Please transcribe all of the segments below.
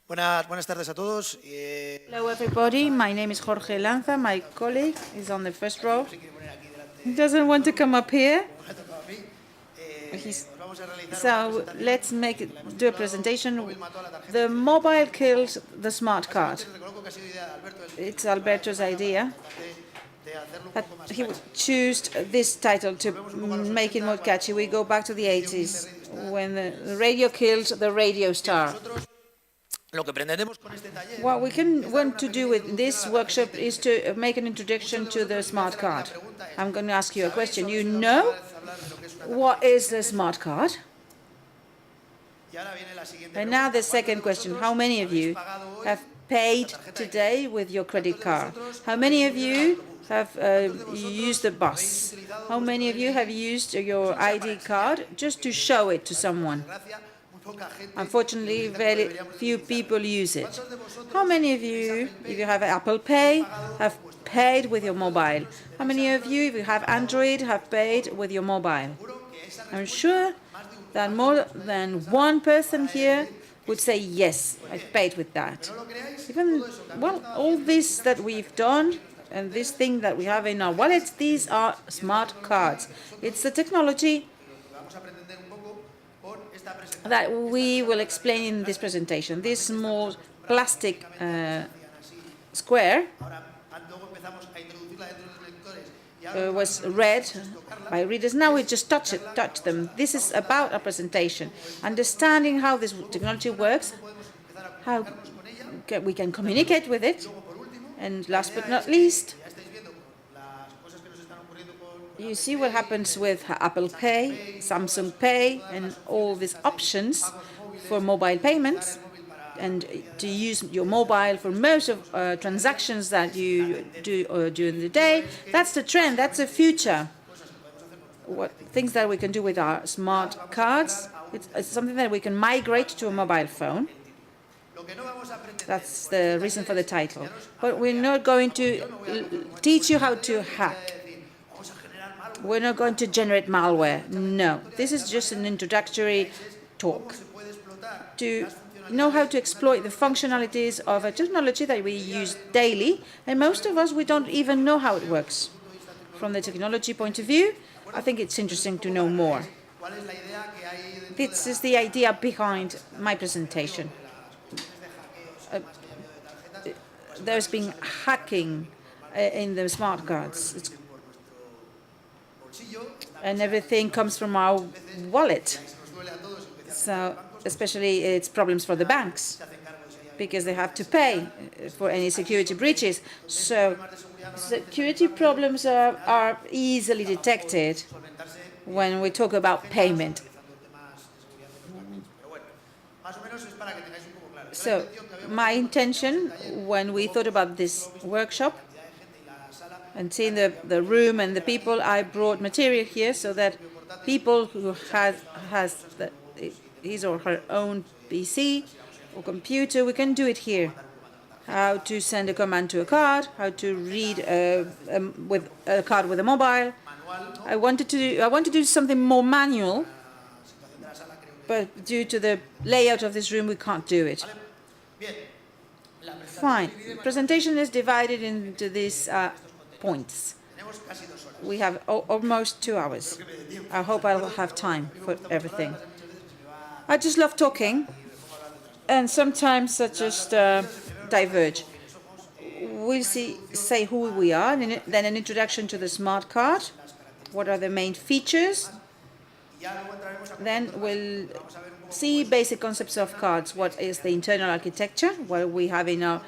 Buenas tardes a todos. Hello, everybody. My name is Jorge Lanza. My colleague is on the first row. He doesn't want to come up here. So let's do a presentation. The mobile killed the smart card. It's Alberto's idea. He would choose this title to make it more catchy. We go back to the 80s when the radio killed the radio star. What we want to do with this workshop is to make an introduction to the smart card. I'm going to ask you a question. You know what is the smart card? And now the second question. How many of you have paid today with your credit card? How many of you have used the bus? How many of you have used your ID card just to show it to someone? Unfortunately, very few people use it. How many of you, if you have Apple Pay, have paid with your mobile? How many of you, if you have Android, have paid with your mobile? I'm sure that more than one person here would say, yes, I've paid with that. All this that we've done and this thing that we have in our wallets, these are smart cards. It's the technology that we will explain in this presentation. This small plastic square was read by readers. Now we just touch them. This is about a presentation, understanding how this technology works, how we can communicate with it, and last but not least, you see what happens with Apple Pay, Samsung Pay, and all these options for mobile payments, and to use your mobile for most of transactions that you do during the day. That's the trend. That's the future. Things that we can do with our smart cards. It's something that we can migrate to a mobile phone. That's the reason for the title. But we're not going to teach you how to hack. We're not going to generate malware. No, this is just an introductory talk to know how to exploit the functionalities of a technology that we use daily, and most of us, we don't even know how it works. From the technology point of view, I think it's interesting to know more. This is the idea behind my presentation. There's been hacking in the smart cards. And everything comes from our wallet. So especially it's problems for the banks because they have to pay for any security breaches. So security problems are easily detected when we talk about payment. So my intention when we thought about this workshop and seeing the room and the people, I brought material here so that people who has his or her own PC or computer, we can do it here. How to send a command to a card, how to read with a card with a mobile. I want to do something more manual, but due to the layout of this room, we can't do it. Fine. The presentation is divided into these points. We have almost 2 hours. I hope I'll have time for everything. I just love talking, and sometimes I just diverge. We'll say who we are, and then an introduction to the smart card. What are the main features? Then we'll see basic concepts of cards. What is the internal architecture? What we have in our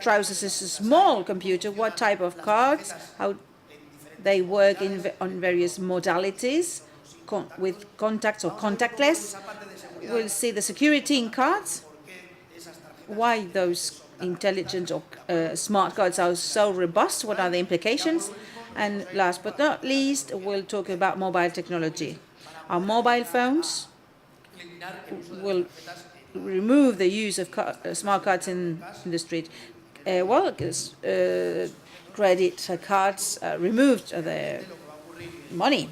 trousers is a small computer. What type of cards? How they work on various modalities, with contacts or contactless. We'll see the security in cards. Why those intelligent or smart cards are so robust? What are the implications? And last but not least, we'll talk about mobile technology. Our mobile phones will remove the use of smart cards in the street. Credit cards removed the money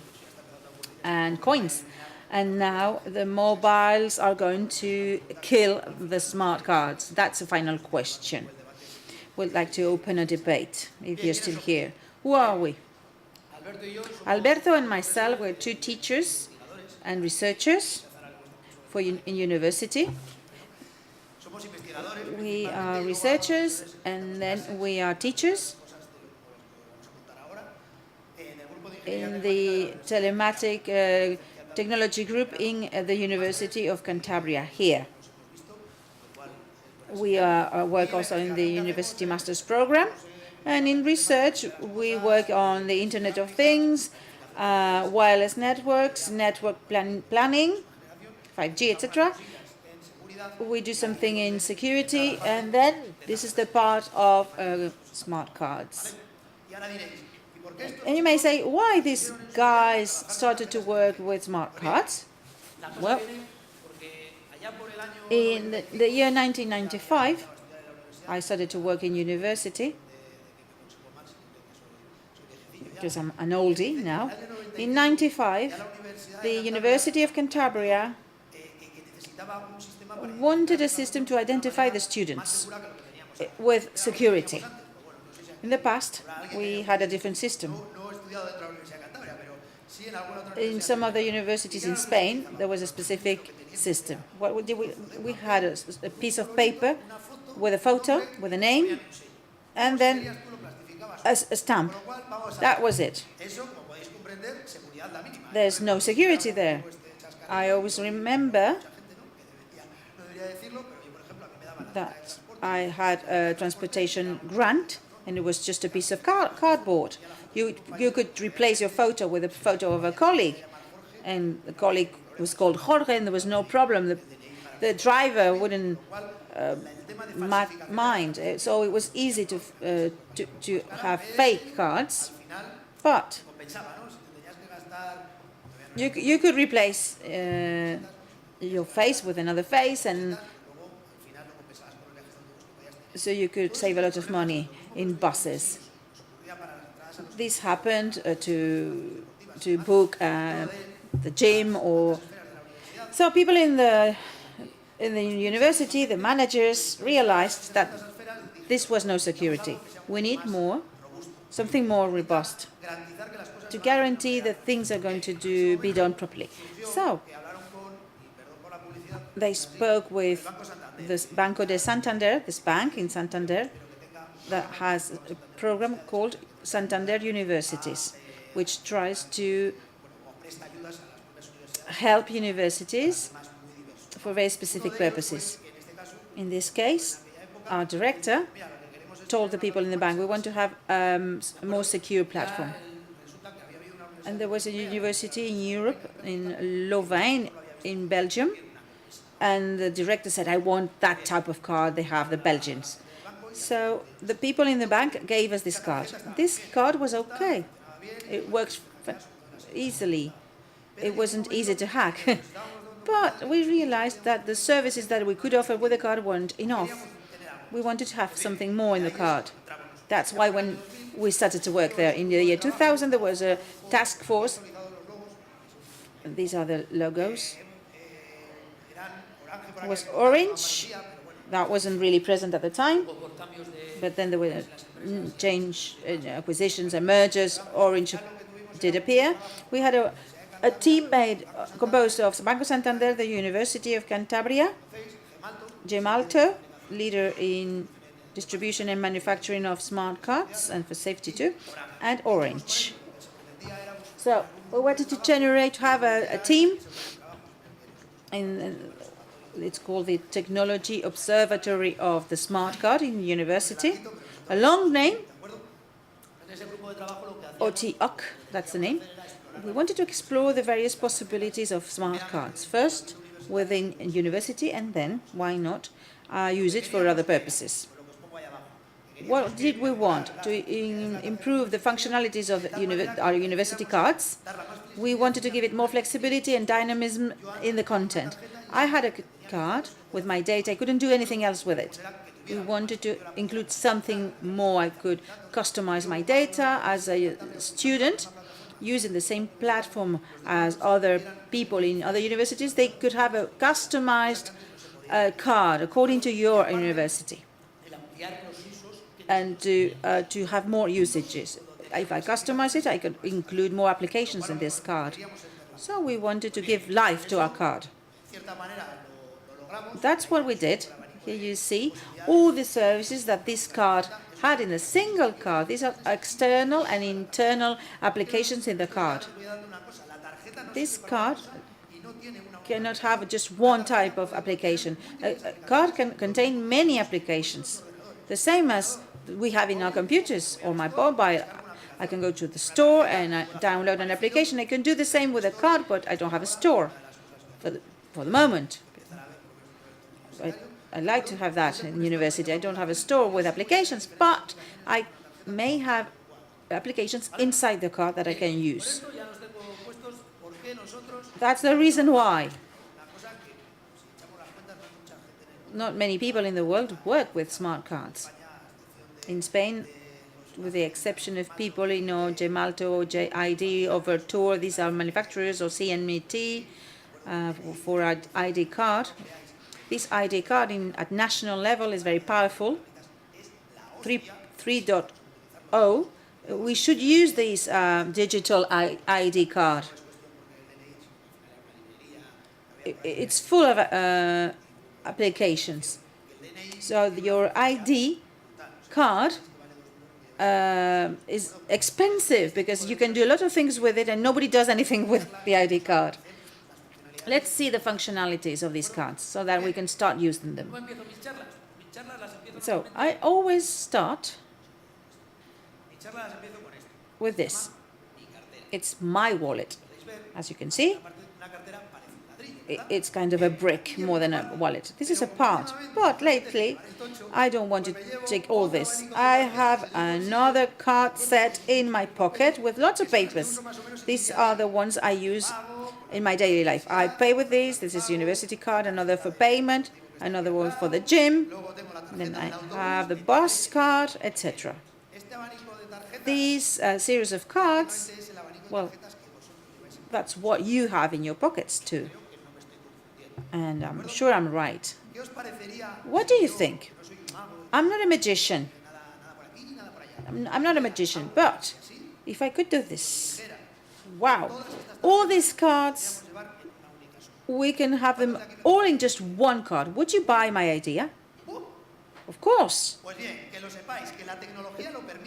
and coins. and now the mobiles are going to kill the smart cards? That's the final question. We'd like to open a debate, if you're still here. Who are we? Alberto and myself were two teachers and researchers in university. We are researchers and then we are teachers in the telematic technology group in the University of Cantabria here. We work also in the University Master's Program, and in research we work on the Internet of Things, wireless networks, network planning, 5G, etc. We do something in security, and then this is the part of smart cards. And you may say, why these guys started to work with smart cards? Well, in the year 1995, I started to work in university, because I'm an oldie now. In 95, the University of Cantabria wanted a system to identify the students with security. In the past, we had a different system. In some other universities in Spain, there was a specific system. What did we had a piece of paper with a photo, with a name, and then a stamp. That was it. There's no security there. I always remember that I had a transportation grant, and it was just a piece of cardboard. You could replace your photo with a photo of a colleague, and the colleague was called Jorge, and there was no problem. The driver wouldn't mind, so it was easy to have fake cards, but you could replace your face with another face, and so you could save a lot of money in buses. This happened to book the gym, or so people in the university, the managers realized that this was no security. We need something more robust to guarantee that things are going to be done properly. So they spoke with this Banco de Santander, this bank in Santander, that has a program called Santander Universities, which tries to help universities for very specific purposes. In this case, our director told the people in the bank, we want to have a more secure platform. And there was a university in Europe, in Louvain, in Belgium, and the director said, I want that type of card they have, the Belgians. So the people in the bank gave us this card. This card was okay. It worked easily. It wasn't easy to hack. But we realized that the services that we could offer with the card weren't enough. We wanted to have something more in the card. That's why when we started to work there in the year 2000, there was a task force. And these are the logos. It was orange. That wasn't really present at the time. But then there were acquisitions and mergers. Orange did appear. We had a team composed of Banco Santander, the University of Cantabria, Gemalto, leader in distribution and manufacturing of smart cards and for safety too, and Orange. So we wanted to have a team, and it's called the Technology Observatory of the Smart Card in university. A long name, OTOC, that's the name. We wanted to explore the various possibilities of smart cards, first within a university, and then, why not, use it for other purposes. What did we want? To improve the functionalities of our university cards. We wanted to give it more flexibility and dynamism in the content. I had a card with my data. I couldn't do anything else with it. We wanted to include something more. I could customize my data as a student, using the same platform as other people in other universities, they could have a customized card according to your university, and to have more usages. If I customize it, I could include more applications in this card. So we wanted to give life to our card. That's what we did. Here you see all the services that this card had in a single card. These are external and internal applications in the card. This card cannot have just one type of application. A card can contain many applications, the same as we have in our computers or my mobile. I can go to the store and download an application. I can do the same with a card, but I don't have a store for the moment. I like to have that in university. I don't have a store with applications, but I may have applications inside the card that I can use. That's the reason why not many people in the world work with smart cards. In Spain, with the exception of people in Gemalto or JID or Vertor, these are manufacturers, or CNMT for our ID card. This ID card at national level is very powerful. 3.0. We should use this digital ID card. It's full of applications. So your ID card is expensive because you can do a lot of things with it and nobody does anything with the ID card. Let's see the functionalities of these cards so that we can start using them. So I always start with this. It's my wallet. As you can see, it's kind of a brick more than a wallet. This is a part, but lately I don't want to take all this. I have another card set in my pocket with lots of papers. These are the ones I use in my daily life. I pay with these. This is university card, another for payment, another one for the gym. Then I have the bus card, etc. These series of cards, well, that's what you have in your pockets too. And I'm sure I'm right. What do you think? I'm not a magician. I'm not a magician, but if I could do this, wow. All these cards, we can have them all in just one card. Would you buy my idea? Of course.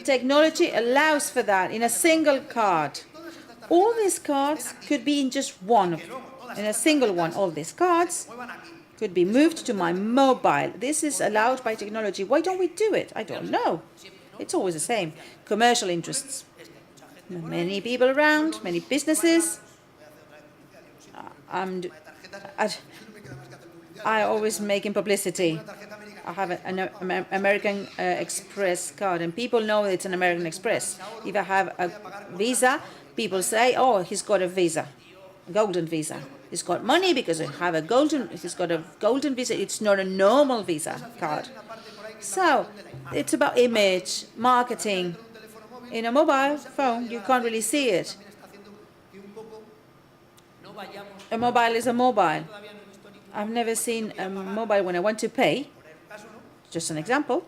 Technology allows for that in a single card. All these cards could be in just one, in a single one. All these cards could be moved to my mobile. This is allowed by technology. Why don't we do it? I don't know. It's always the same. Commercial interests. Many people around, many businesses. I always making publicity. I have an American Express card, and people know it's an American Express. If I have a Visa, people say, "Oh, he's got a Visa, golden Visa. He's got money because he's got a golden Visa. It's not a normal Visa card." So it's about image, marketing. In a mobile phone, you can't really see it. A mobile is a mobile. I've never seen a mobile when I want to pay. Just an example.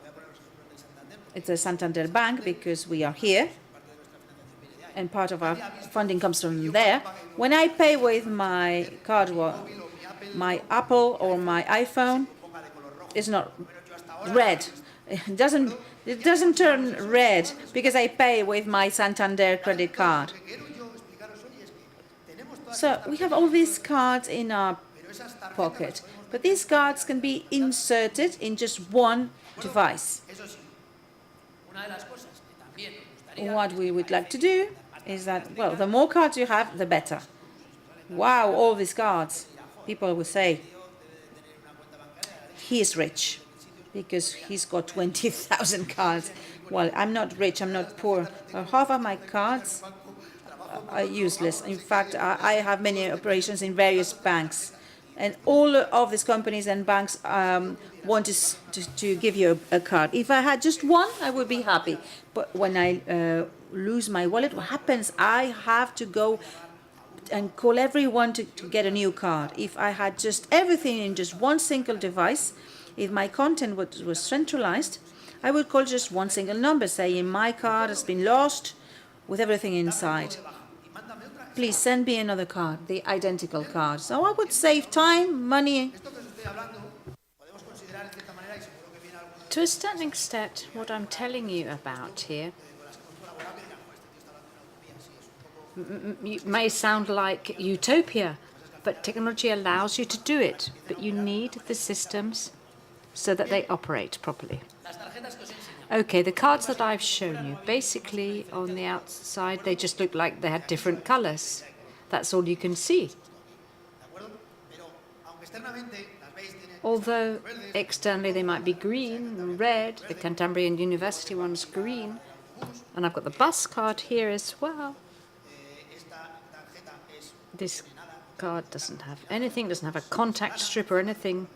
It's a Santander bank because we are here, and part of our funding comes from there. When I pay with my card, my Apple or my iPhone, it's not red. It doesn't turn red because I pay with my Santander credit card. So we have all these cards in our pocket, but these cards can be inserted in just one device. What we would like to do is that, well, the more cards you have, the better. Wow, all these cards. People will say, he is rich because he's got 20,000 cards. Well, I'm not rich, I'm not poor. Half of my cards are useless. In fact, I have many operations in various banks. And all of these companies and banks want to give you a card. If I had just one, I would be happy. But when I lose my wallet, what happens? I have to go and call everyone to get a new card. If I had just everything in just one single device, if my content was centralized, I would call just one single number saying my card has been lost with everything inside. Please send me another card, the identical card. So I would save time, money. To a certain extent, what I'm telling you about here may sound like utopia, but technology allows you to do it. But you need the systems so that they operate properly. Okay, the cards that I've shown you, basically on the outside, they just look like they had different colors. That's all you can see. Although externally they might be green and red, the Cantabrian University one's green, and I've got the bus card here as well. This card doesn't have anything, doesn't have a contact strip or anything.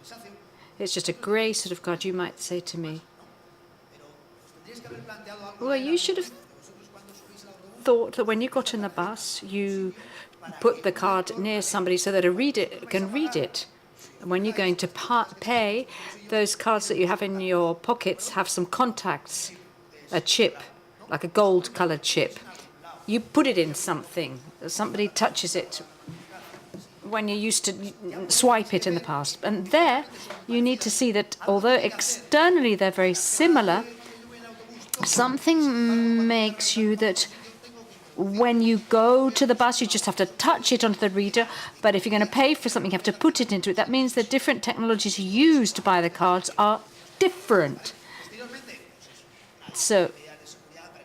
It's just a grey sort of card, you might say to me. Well, you should have thought that when you got in the bus, you put the card near somebody so that a reader can read it. And when you're going to pay, those cards that you have in your pockets have some contacts, a chip, like a gold-colored chip. You put it in something, somebody touches it when you used to swipe it in the past. And there, you need to see that although externally they're very similar, something makes you that when you go to the bus, you just have to touch it onto the reader. But if you're going to pay for something, you have to put it into it. That means the different technologies used by the cards are different. So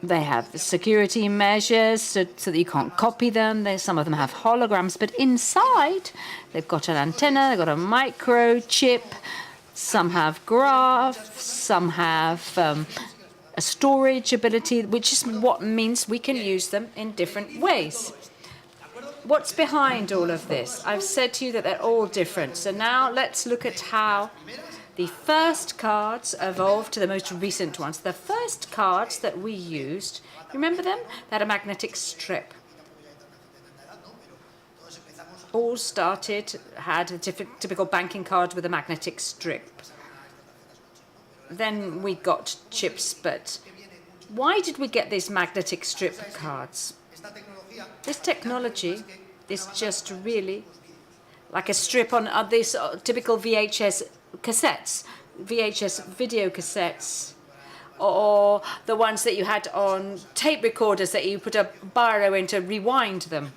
they have security measures so that you can't copy them. Some of them have holograms. But inside, they've got an antenna, they've got a microchip. Some have graphs, some have a storage ability, which is what means we can use them in different ways. What's behind all of this? I've said to you that they're all different. So now let's look at how the first cards evolved to the most recent ones. The first cards that we used, remember them? They had a magnetic strip. All started, had a typical banking card with a magnetic strip. Then we got chips, but why did we get these magnetic strip cards? This technology is just really like a strip on these typical VHS cassettes, VHS video cassettes, or the ones that you had on tape recorders that you put a biro in to rewind them.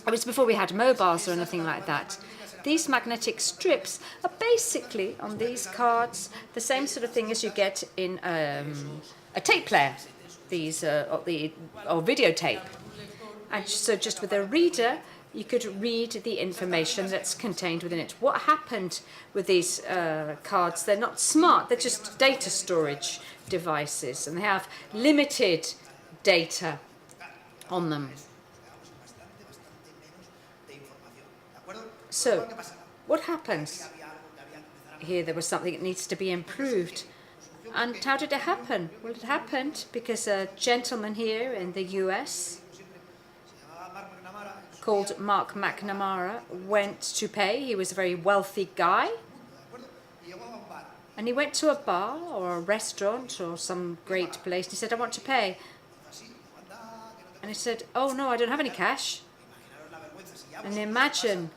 It was before we had mobiles or anything like that. These magnetic strips are basically, on these cards, the same sort of thing as you get in a tape player, or videotape. And so just with a reader, you could read the information that's contained within it. What happened with these cards? They're not smart, they're just data storage devices, and they have limited data on them. So, what happens? Here there was something that needs to be improved. And how did it happen? Well, it happened because a gentleman here in the US called Mark McNamara went to pay. He was a very wealthy guy. And he went to a bar or a restaurant or some great place. And he said, I want to pay. And he said, oh, no, I don't have any cash. And imagine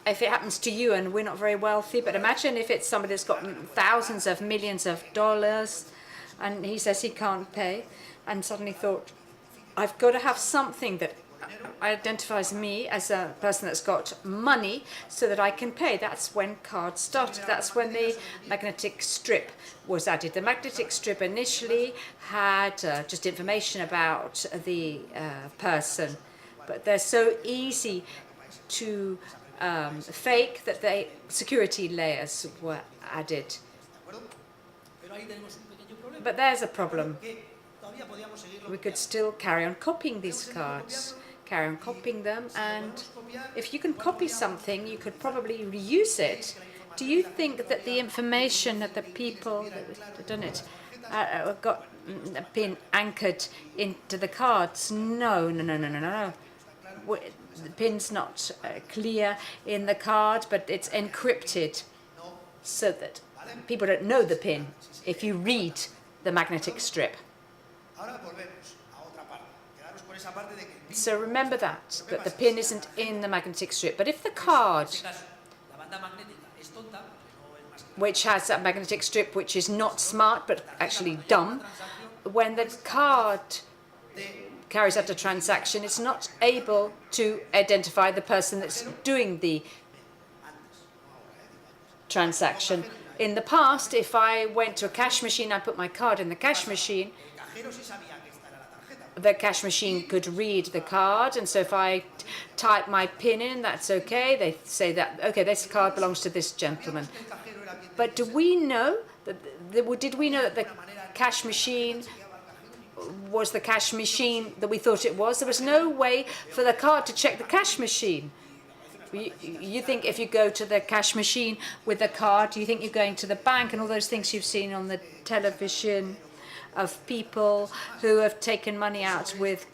if it happens to you and we're not very wealthy, but imagine if it's somebody that's got thousands of millions of dollars and he says he can't pay and suddenly thought, I've got to have something that identifies me as a person that's got money so that I can pay. That's when cards started. That's when the magnetic strip was added. The magnetic strip initially had just information about the person, but they're so easy to fake that security layers were added. But there's a problem. We could still carry on copying these cards, carry on copying them, and if you can copy something, you could probably reuse it. Do you think that the information that the people that have done it got pin anchored into the cards. No. The pin's not clear in the card, but it's encrypted so that people don't know the pin if you read the magnetic strip. So remember that the pin isn't in the magnetic strip. But if the card, which has that magnetic strip which is not smart but actually dumb, when the card carries out a transaction, it's not able to identify the person that's doing the transaction. In the past, if I went to a cash machine, I put my card in the cash machine could read the card, and so if I type my PIN in, that's okay. They say that, okay, this card belongs to this gentleman. But did we know that the cash machine was the cash machine that we thought it was? There was no way for the card to check the cash machine. You think if you go to the cash machine with a card, you think you're going to the bank, and all those things you've seen on the television of people who have taken money out with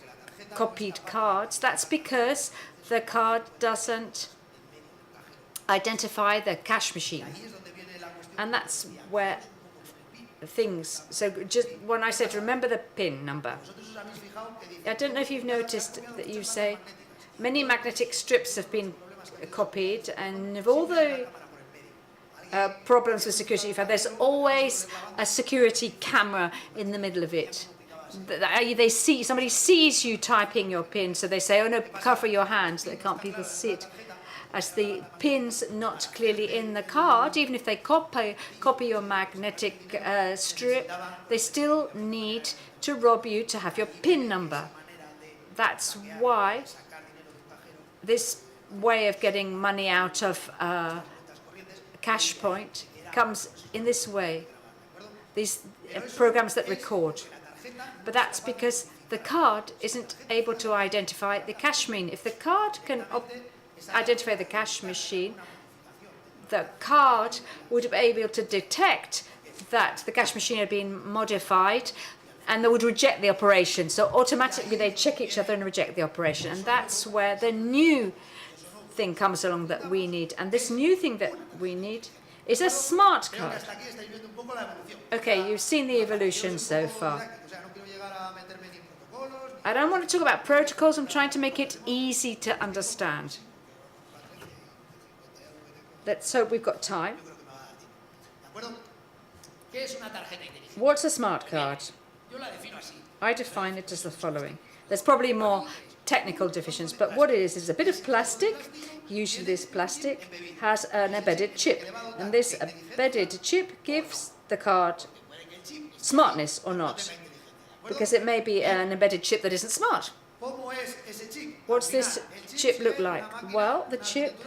copied cards. That's because the card doesn't identify the cash machine. And that's where things, so just when I said remember the PIN number, I don't know if you've noticed that you say many magnetic strips have been copied, and of all the problems with security you've had, there's always a security camera in the middle of it. They see, somebody sees you typing your PIN, so they say, oh no, cover your hands, so they can't people see it. As the PIN's not clearly in the card, even if they copy your magnetic strip, they still need to rob you to have your PIN number. That's why this way of getting money out of cash point comes in this way. These programs that record. But that's because the card isn't able to identify the cash machine. If the card can identify the cash machine, the card would be able to detect that the cash machine had been modified, and they would reject the operation. So automatically they check each other and reject the operation. And that's where the new thing comes along that we need. And this new thing that we need is a smart card. Okay, you've seen the evolution so far. I don't want to talk about protocols. I'm trying to make it easy to understand. Let's hope we've got time. What's a smart card? I define it as the following. There's probably more technical definitions, but what it is a bit of plastic. Usually this plastic has an embedded chip, and this embedded chip gives the card smartness or not, because it may be an embedded chip that isn't smart. What's this chip look like? Well, the chip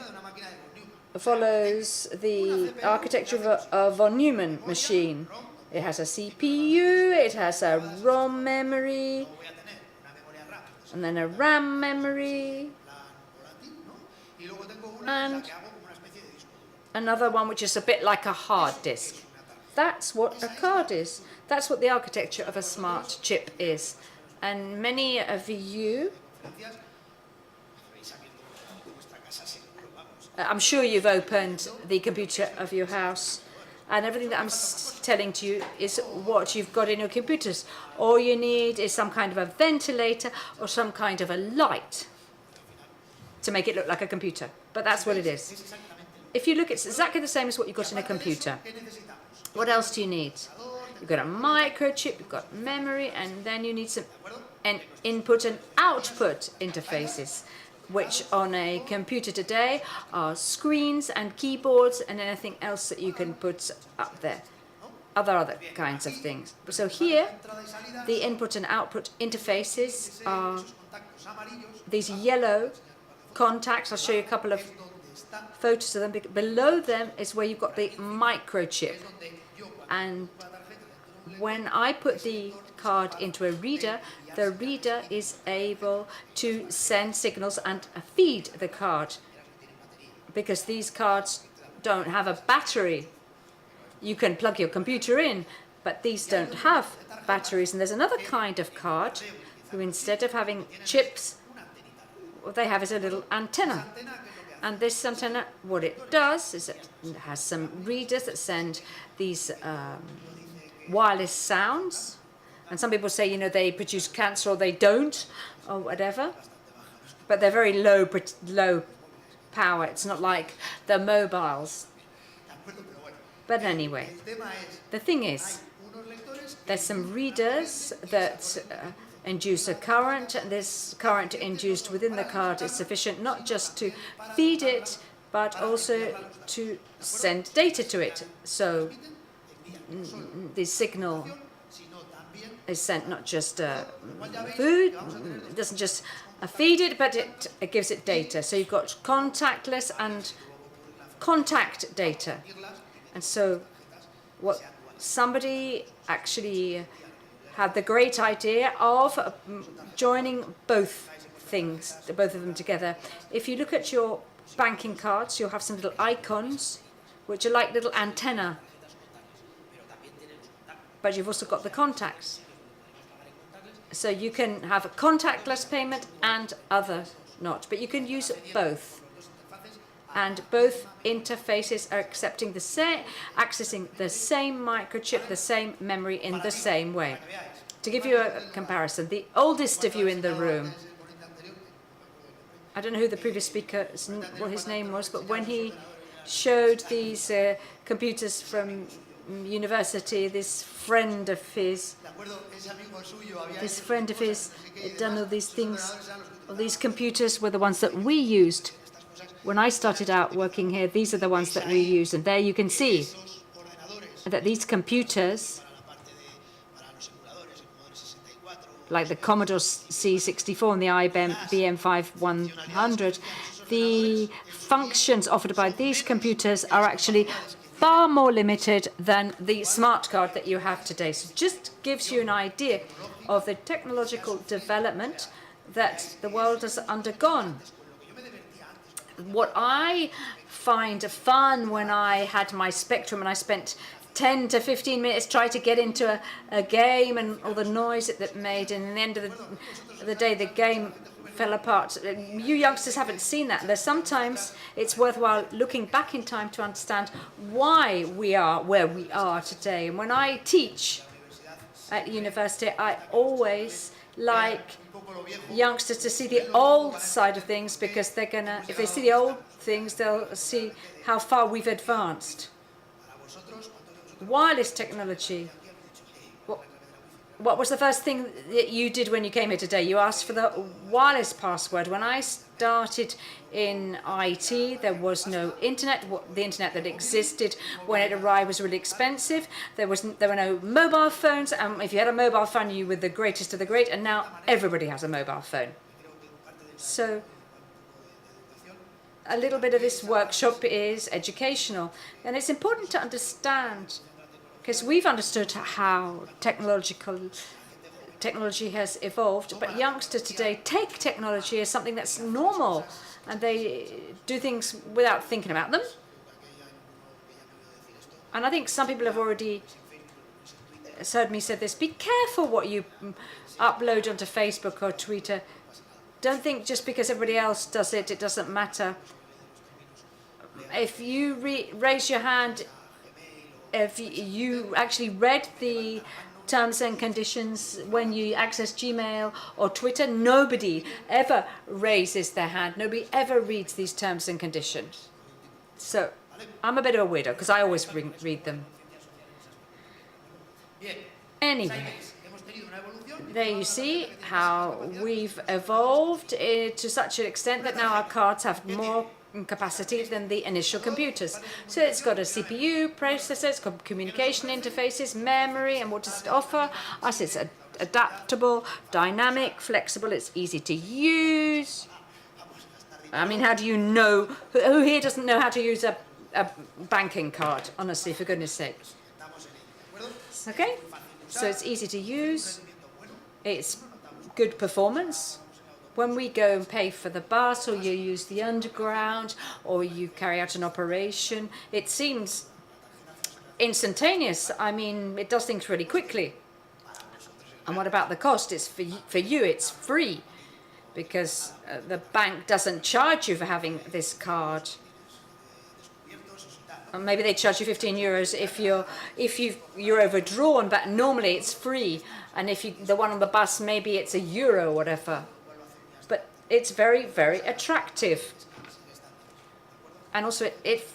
follows the architecture of a von Neumann machine. It has a CPU, it has a ROM memory, and then a RAM memory, and another one which is a bit like a hard disk. That's what a card is. That's what the architecture of a smart chip is. And many of you, I'm sure you've opened the computer of your house, and everything that I'm telling to you is what you've got in your computers. All you need is some kind of a ventilator or some kind of a light to make it look like a computer. But that's what it is. If you look, it's exactly the same as what you've got in a computer. What else do you need? You've got a microchip, you've got memory, and then you need some input and output interfaces, which on a computer today are screens and keyboards and anything else that you can put up there. Other kinds of things. So here, the input and output interfaces are these yellow contacts. I'll show you a couple of photos of them. Below them is where you've got the microchip. And when I put the card into a reader, the reader is able to send signals and feed the card, because these cards don't have a battery. You can plug your computer in, but these don't have batteries. And there's another kind of card who, instead of having chips, what they have is a little antenna. And this antenna, what it does is it has some readers that send these wireless sounds. And some people say, you know, they produce cancer or they don't, or whatever. But they're very low power. It's not like the mobiles. But anyway, the thing is, there's some readers that induce a current, and this current induced within the card is sufficient not just to feed it, but also to send data to it. So the signal is sent not just food, it doesn't just feed it, but it gives it data. So you've got contactless and contact data. And so what somebody actually had the great idea of joining both things, both of them together. If you look at your banking cards, you'll have some little icons, which are like little antenna. But you've also got the contacts. So you can have a contactless payment and other not, but you can use both. And both interfaces are accepting the same, accessing the same microchip, the same memory in the same way. To give you a comparison, the oldest of you in the room, I don't know who the previous speaker, what his name was, but when he showed these computers from university, this friend of his had done all these things. All these computers were the ones that we used. When I started out working here, these are the ones that we used. And there you can see that these computers, like the Commodore C64 and the IBM 5100, the functions offered by these computers are actually far more limited than the smart card that you have today. So just gives you an idea of the technological development that the world has undergone. What I find fun when I had my Spectrum and I spent 10 to 15 minutes trying to get into a game and all the noise it made, and at the end of the day the game fell apart. You youngsters haven't seen that. There's sometimes it's worthwhile looking back in time to understand why we are where we are today. And when I teach at university, I always like youngsters to see the old side of things, because they're gonna, if they see the old things, they'll see how far we've advanced. Wireless technology. What was the first thing that you did when you came here today? You asked for the wireless password. When I started in IT, there was no internet. The internet that existed when it arrived was really expensive. There were no mobile phones. If you had a mobile phone, you were the greatest of the great. And now everybody has a mobile phone. So a little bit of this workshop is educational. And it's important to understand, because we've understood how technology has evolved, but youngsters today take technology as something that's normal, and they do things without thinking about them. And I think some people have already heard me say this: be careful what you upload onto Facebook or Twitter. Don't think just because everybody else does it, it doesn't matter. If you raise your hand, if you actually read the terms and conditions when you access Gmail or Twitter, nobody ever raises their hand. Nobody ever reads these terms and conditions. So I'm a bit of a weirdo because I always read them. Anyway, there you see how we've evolved to such an extent that now our cards have more capacity than the initial computers. So it's got a CPU, processor, it's got communication interfaces, memory, and what does it offer us? It's adaptable, dynamic, flexible, it's easy to use. I mean, how do you know? Who here doesn't know how to use a banking card? Honestly, for goodness sake. Okay? So it's easy to use. It's good performance. When we go and pay for the bus, or you use the underground, or you carry out an operation, it seems instantaneous. I mean, it does things really quickly. And what about the cost? It's for you, it's free, because the bank doesn't charge you for having this card. Or maybe they charge you 15 euros if you're overdrawn, but normally it's free. And if the one on the bus, maybe it's €1 or whatever. But it's very, very attractive. And also it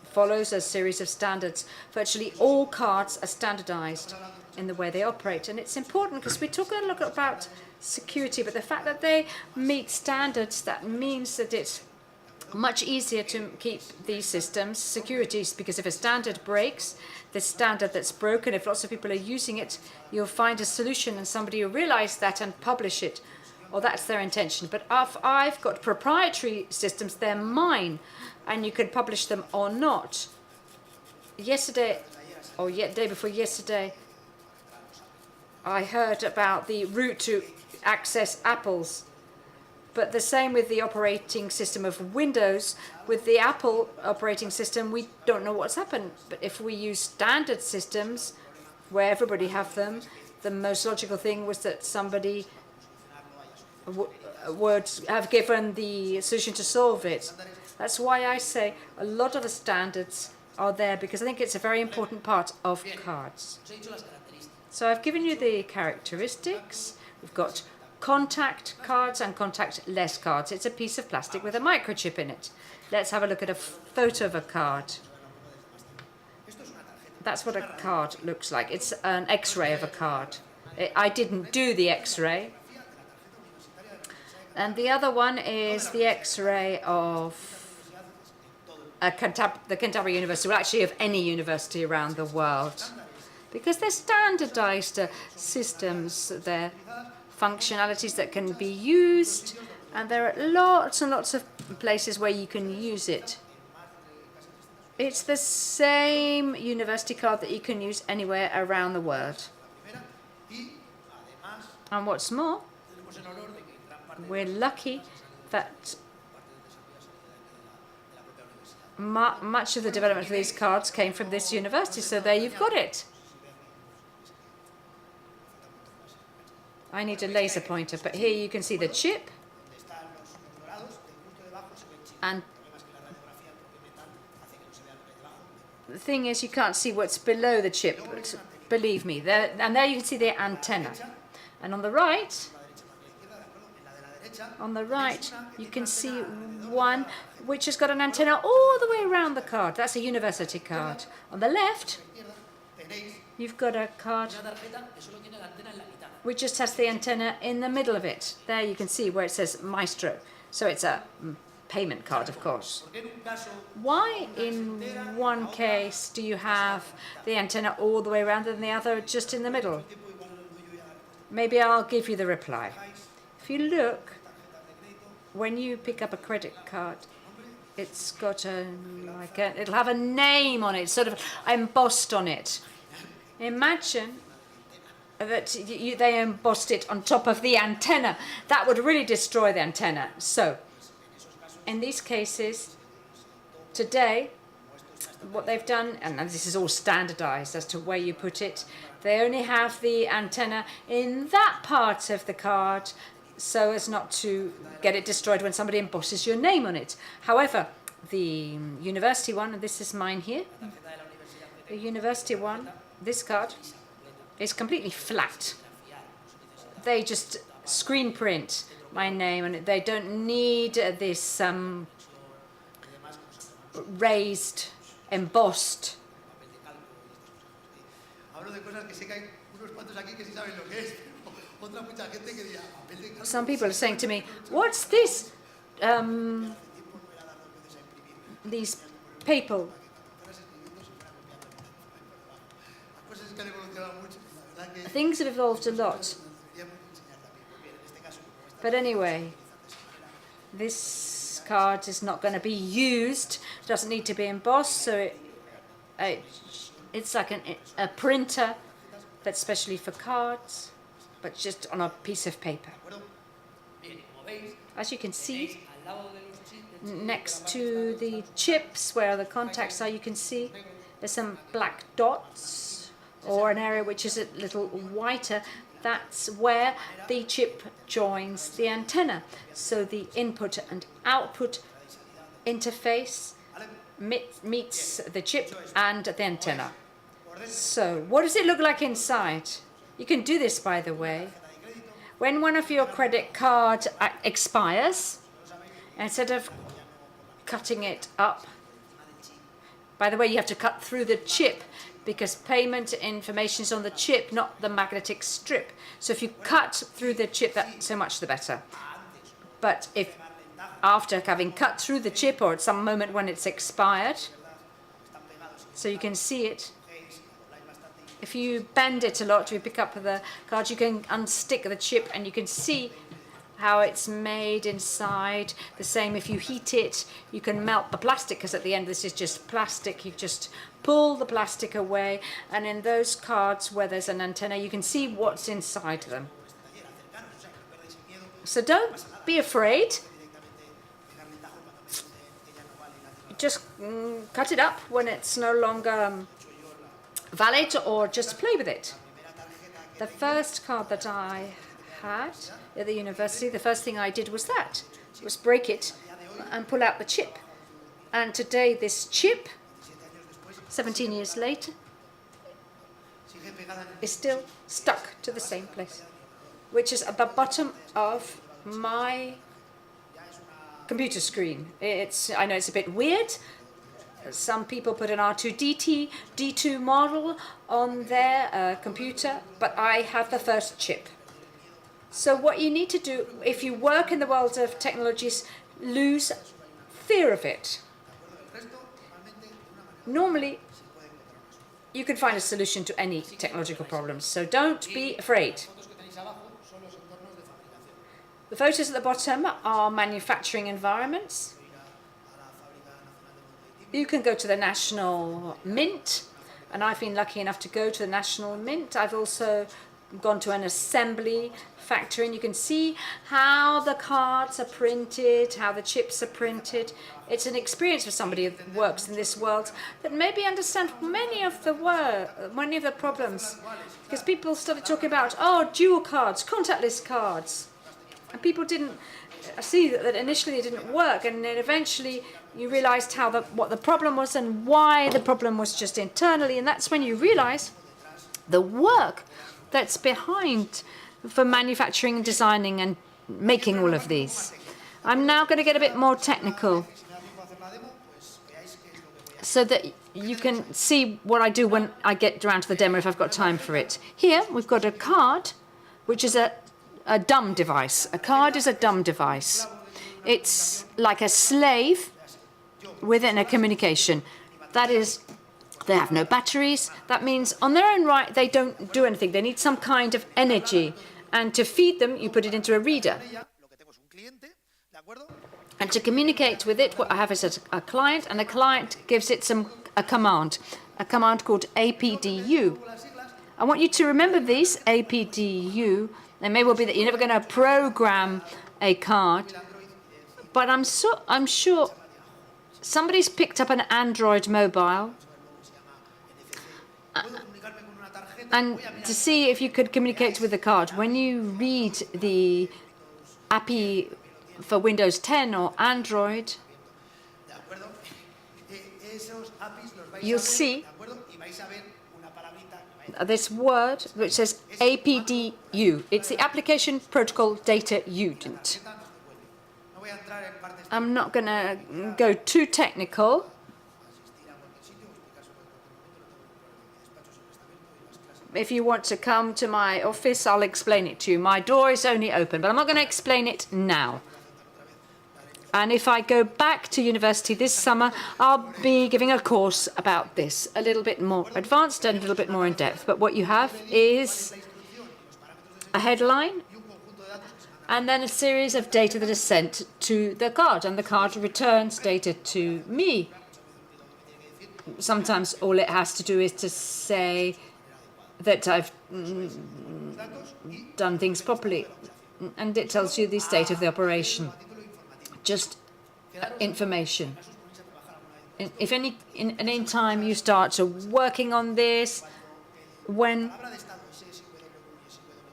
follows a series of standards. Virtually all cards are standardized in the way they operate. And it's important because we talk a lot about security, but the fact that they meet standards, that means that it's much easier to keep these systems securities, because if a standard breaks, the standard that's broken, if lots of people are using it, you'll find a solution and somebody will realize that and publish it, or that's their intention. But if I've got proprietary systems, they're mine, and you can publish them or not. Yesterday, or day before yesterday, I heard about the route to access Apple's. But the same with the operating system of Windows. With the Apple operating system, we don't know what's happened. But if we use standard systems, where everybody have them, the most logical thing was that somebody would have given the solution to solve it. That's why I say a lot of the standards are there, because I think it's a very important part of cards. So I've given you the characteristics. We've got contact cards and contact-less cards. It's a piece of plastic with a microchip in it. Let's have a look at a photo of a card. That's what a card looks like. It's an X-ray of a card. I didn't do the X-ray. And the other one is the X-ray of the Canterbury University, well, actually of any university around the world, because they're standardized systems. They're functionalities that can be used, and there are lots and lots of places where you can use it. It's the same university card that you can use anywhere around the world. And what's more, we're lucky that much of the development of these cards came from this university, so there you've got it. I need a laser pointer, but here you can see the chip. And the thing is, you can't see what's below the chip, believe me. And there you can see the antenna. And on the right, you can see one which has got an antenna all the way around the card. That's a university card. On the left, you've got a card which just has the antenna in the middle of it. There you can see where it says Maestro. So it's a payment card, of course. Why in one case do you have the antenna all the way around and the other just in the middle? Maybe I'll give you the reply. If you look, when you pick up a credit card, it's got it'll have a name on it, sort of embossed on it. Imagine that they embossed it on top of the antenna. That would really destroy the antenna. So, in these cases, today, what they've done, and this is all standardized as to where you put it, they only have the antenna in that part of the card so as not to get it destroyed when somebody embosses your name on it. However, the university one, and this is mine here, the university one, this card, is completely flat. They just screen print my name on it. They don't need this raised, embossed. Some people are saying to me, what's this? These people. Things have evolved a lot. But anyway, this card is not going to be used. It doesn't need to be embossed, so it's like a printer that's specially for cards, but just on a piece of paper. As you can see, next to the chips where the contacts are, you can see there's some black dots or an area which is a little whiter. That's where the chip joins the antenna. So the input and output interface meets the chip and the antenna. So what does it look like inside? You can do this, by the way. When one of your credit cards expires, instead of cutting it up, by the way, you have to cut through the chip because payment information is on the chip, not the magnetic strip. So if you cut through the chip, that's so much the better. But if after having cut through the chip or at some moment when it's expired, so you can see it, if you bend it a lot, you pick up the card, you can unstick the chip and you can see how it's made inside. The same if you heat it, you can melt the plastic, because at the end this is just plastic. You just pull the plastic away, and in those cards where there's an antenna, you can see what's inside them. So don't be afraid. Just cut it up when it's no longer valid, or just play with it. The first card that I had at the university, the first thing I did was break it and pull out the chip. And today this chip, 17 years later, is still stuck to the same place, which is at the bottom of my computer screen. I know it's a bit weird. Some people put an R2D2 model on their computer, but I have the first chip. So what you need to do, if you work in the world of technologies, lose fear of it. Normally, you can find a solution to any technological problems, so don't be afraid. The photos at the bottom are manufacturing environments. You can go to the National Mint, and I've been lucky enough to go to the National Mint. I've also gone to an assembly factory, and you can see how the cards are printed, how the chips are printed. It's an experience for somebody who works in this world that maybe understand many of the problems, because people started talking about, oh, dual cards, contactless cards, and people didn't see that initially it didn't work, and then eventually you realized what the problem was and why the problem was just internally, and that's when you realize the work that's behind for manufacturing and designing and making all of these. I'm now going to get a bit more technical so that you can see what I do when I get around to the demo, if I've got time for it. Here we've got a card, which is a dumb device. A card is a dumb device. It's like a slave within a communication. That is, they have no batteries. That means on their own right, they don't do anything. They need some kind of energy. And to feed them, you put it into a reader. And to communicate with it, what I have is a client, and the client gives it a command called APDU. I want you to remember these, APDU. It may well be that you're never going to program a card, but I'm sure somebody's picked up an Android mobile and to see if you could communicate with the card. When you read the API for Windows 10 or Android, you'll see this word which says APDU. It's the Application Protocol Data Unit. I'm not going to go too technical. If you want to come to my office, I'll explain it to you. My door is only open, but I'm not going to explain it now. And if I go back to university this summer, I'll be giving a course about this, a little bit more advanced and a little bit more in depth. But what you have is a headline and then a series of data that is sent to the card, and the card returns data to me. Sometimes all it has to do is to say that I've done things properly, and it tells you the state of the operation. Just information. if in any time you start working on this, when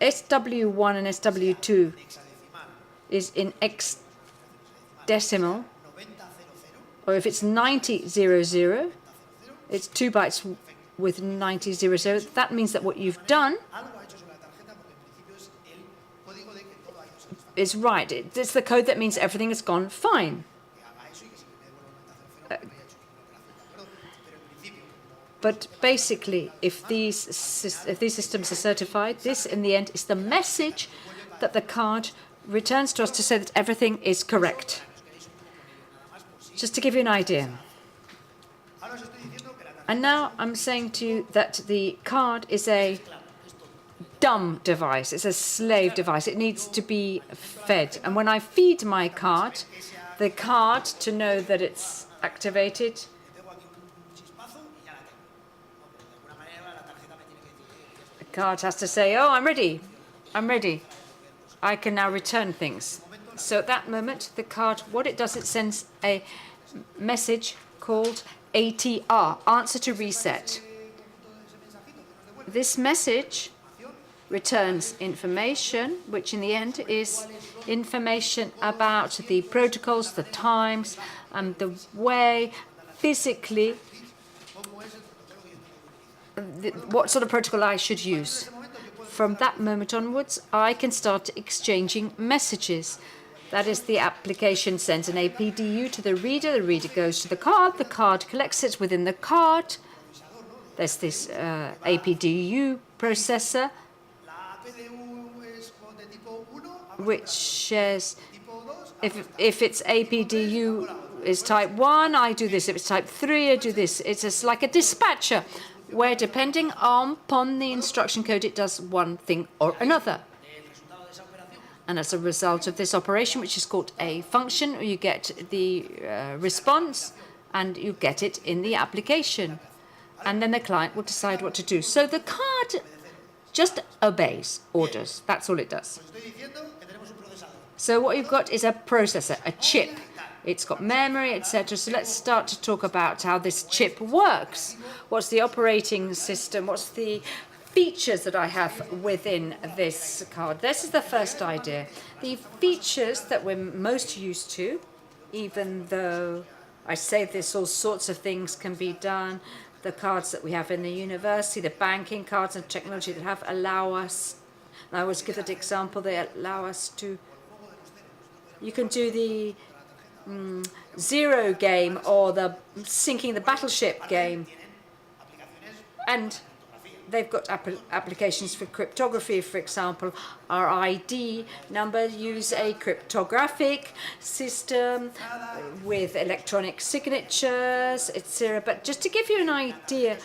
SW1 and SW2 is in hexadecimal, or if it's 9000, it's 2 bytes with 9000. That means that what you've done is right. It's the code that means everything has gone fine. But basically, if these systems are certified, this in the end is the message that the card returns to us to say that everything is correct. Just to give you an idea. And now I'm saying to you that the card is a dumb device. It's a slave device. It needs to be fed. And when I feed my card, the card, to know that it's activated, the card has to say, oh, I'm ready. I'm ready. I can now return things. So at that moment, the card, what it does, it sends a message called ATR, answer to reset. This message returns information, which in the end is information about the protocols, the times, and the way physically what sort of protocol I should use. From that moment onwards, I can start exchanging messages. That is, the application sends an APDU to the reader goes to the card collects it within the card. There's this APDU processor, which shares, if it's APDU is type 1, I do this. If it's type 3, I do this. It's just like a dispatcher, where depending upon the instruction code, it does one thing or another. And as a result of this operation, which is called a function, you get the response, and you get it in the application. And then the client will decide what to do. So the card just obeys orders. That's all it does. So what you've got is a processor, a chip. It's got memory, etc. So let's start to talk about how this chip works. What's the operating system? What's the features that I have within this card? This is the first idea. The features that we're most used to, even though I say this, all sorts of things can be done. The cards that we have in the university, the banking cards and technology that allow us, and I always give that example, they allow us to, you can do the Zero game or the sinking the battleship game, and they've got applications for cryptography. For example, our ID number use a cryptographic system with electronic signatures, etc. But just to give you an idea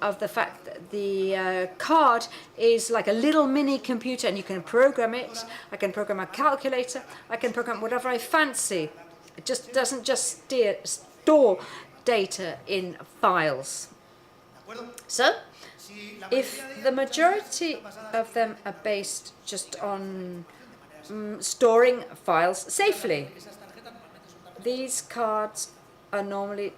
of the fact that the card is like a little mini computer, and you can program it. I can program a calculator. I can program whatever I fancy. It just doesn't just store data in files. So, if the majority of them are based just on storing files safely, these cards are normally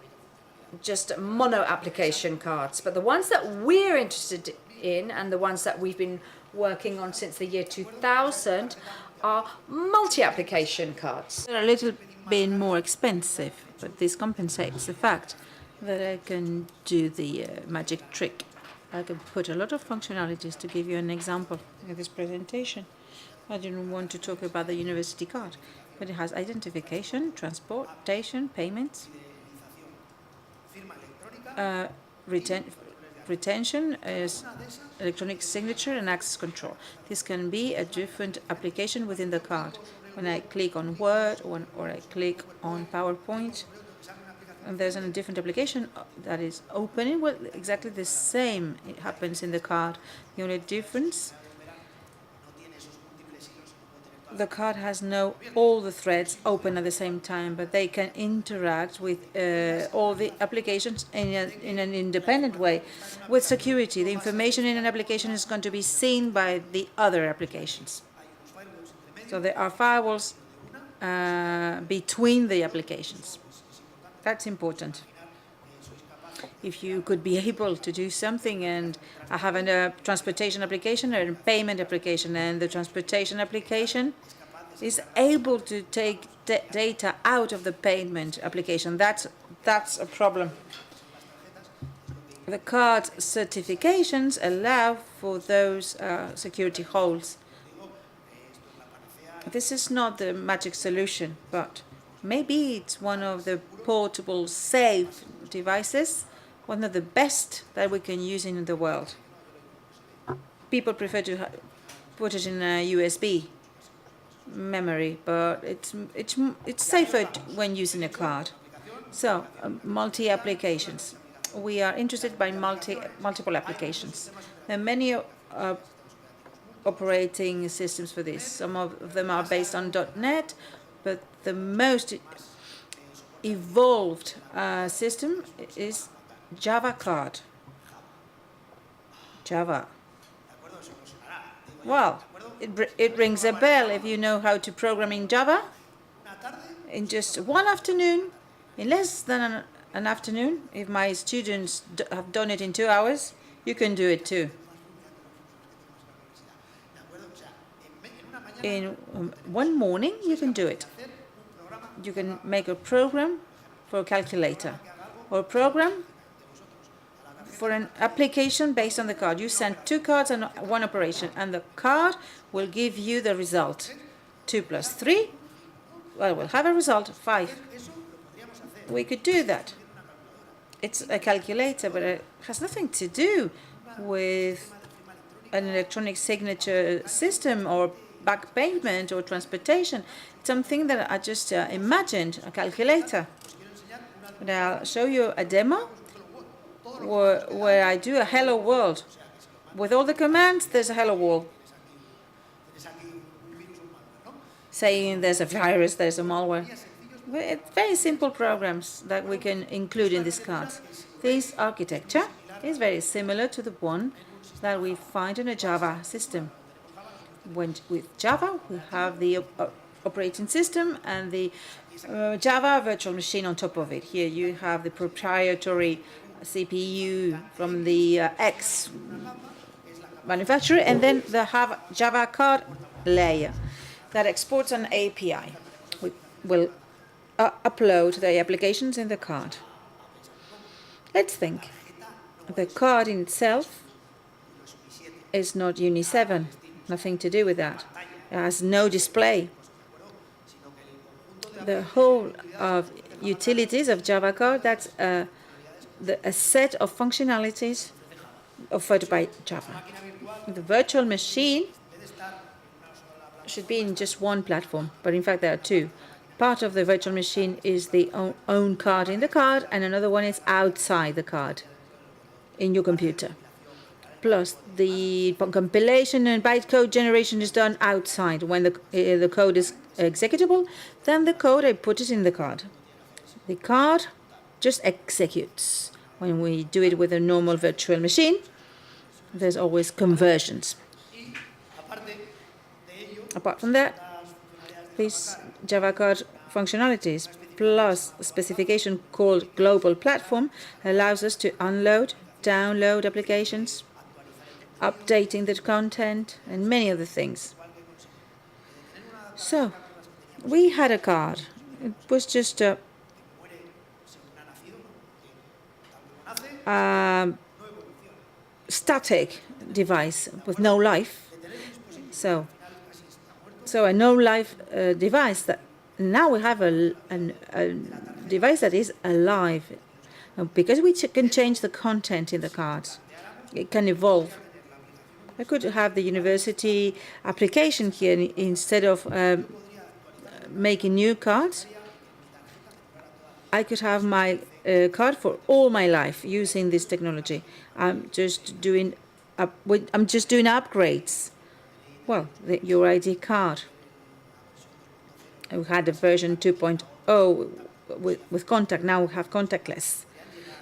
just mono application cards. But the ones that we're interested in, and the ones that we've been working on since the year 2000, are multi-application cards. They're a little bit more expensive, but this compensates the fact that I can do the magic trick. I can put a lot of functionalities. To give you an example of this presentation, I didn't want to talk about the university card, but it has identification, transportation, payments, retention is electronic signature and access control. This can be a different application within the card. When I click on Word or I click on PowerPoint, and there's a different application that is opening, well, exactly the same. It happens in the card. The only difference, the card has all the threads open at the same time, but they can interact with all the applications in an independent way. With security, the information in an application is going to be seen by the other applications. So there are firewalls between the applications. That's important. if you could be able to do something and have a transportation application or a payment application, and the transportation application is able to take data out of the payment application. That's a problem. The card certifications allow for those security holes. This is not the magic solution, but maybe it's one of the portable, safe devices, one of the best that we can use in the world. People prefer to put it in a USB memory, but it's safer when using a card. So, multi-applications. We are interested by multiple applications. There are many operating systems for this. Some of them are based on .NET, but the most evolved system is Java card. Java. Well, it rings a bell if you know how to program in Java. In just one afternoon, in less than an afternoon, if my students have done it in 2 hours, you can do it too. In one morning, you can do it. You can make a program for a calculator or a program for an application based on the card. You send 2 cards and 1 operation, and the card will give you the result. 2 plus 3, well, we'll have a result, 5. We could do that. It's a calculator, but it has nothing to do with an electronic signature system or back payment or transportation. It's something that I just imagined, a calculator. And I'll show you a demo where I do a hello world. With all the commands, there's a hello world. Saying there's a virus, there's a malware. Very simple programs that we can include in these cards. This architecture is very similar to the one that we find in a Java system. With Java, we have the operating system and the Java virtual machine on top of it. Here you have the proprietary CPU from the X manufacturer, and then the Java card layer that exports an API. We will upload the applications in the card. Let's think. The card in itself is not Uni 7. Nothing to do with that. It has no display. The whole of utilities of Java code, that's a set of functionalities offered by Java. The virtual machine should be in just one platform, but in fact there are 2. Part of the virtual machine is the own card in the card, and another one is outside the card in your computer. Plus, the compilation and bytecode generation is done outside. When the code is executable, then the code, I put it in the card. The card just executes. When we do it with a normal virtual machine, there's always conversions. Apart from that, these Java card functionalities plus a specification called Global Platform allows us to unload, download applications, updating the content, and many other things. So, we had a card. It was just a static device with no life. So a no-life device that now we have a device that is alive, because we can change the content in the cards. It can evolve. I could have the university application here instead of making new cards. I could have my card for all my life using this technology. I'm just doing upgrades. Well, your ID card. We had a version 2.0 with contact. Now we have contactless.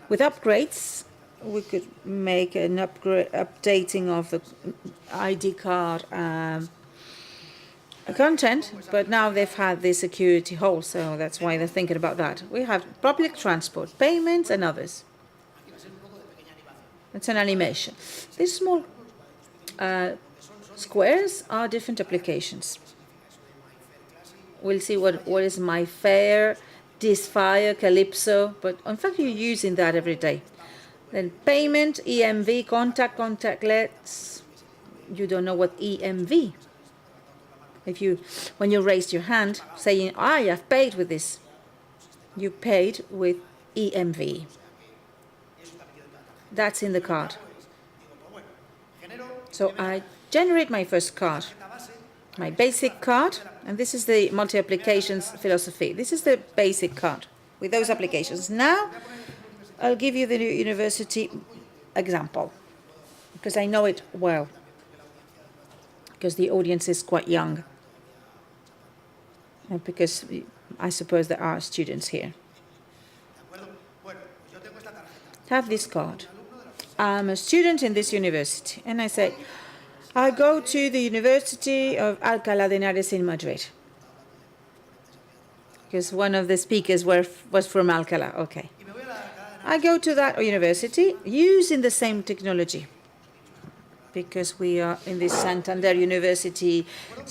With upgrades, we could make an updating of the ID card content, but now they've had the security hole, so that's why they're thinking about that. We have public transport, payments, and others. It's an animation. These small squares are different applications. We'll see what is my fair, disfire, calypso, but in fact you're using that every day. Then payment, EMV, contact, contactless. You don't know what EMV. When you raised your hand saying, I have paid with this, you paid with EMV. That's in the card. So I generate my first card, my basic card, and this is the multi-applications philosophy. This is the basic card with those applications. Now I'll give you the university example because I know it well, because the audience is quite young, and because I suppose there are students here. Have this card. I'm a student in this university, and I say, I go to the University of Alcalá de Henares in Madrid, because one of the speakers was from Alcalá. Okay. I go to that university using the same technology, because we are in this Santander University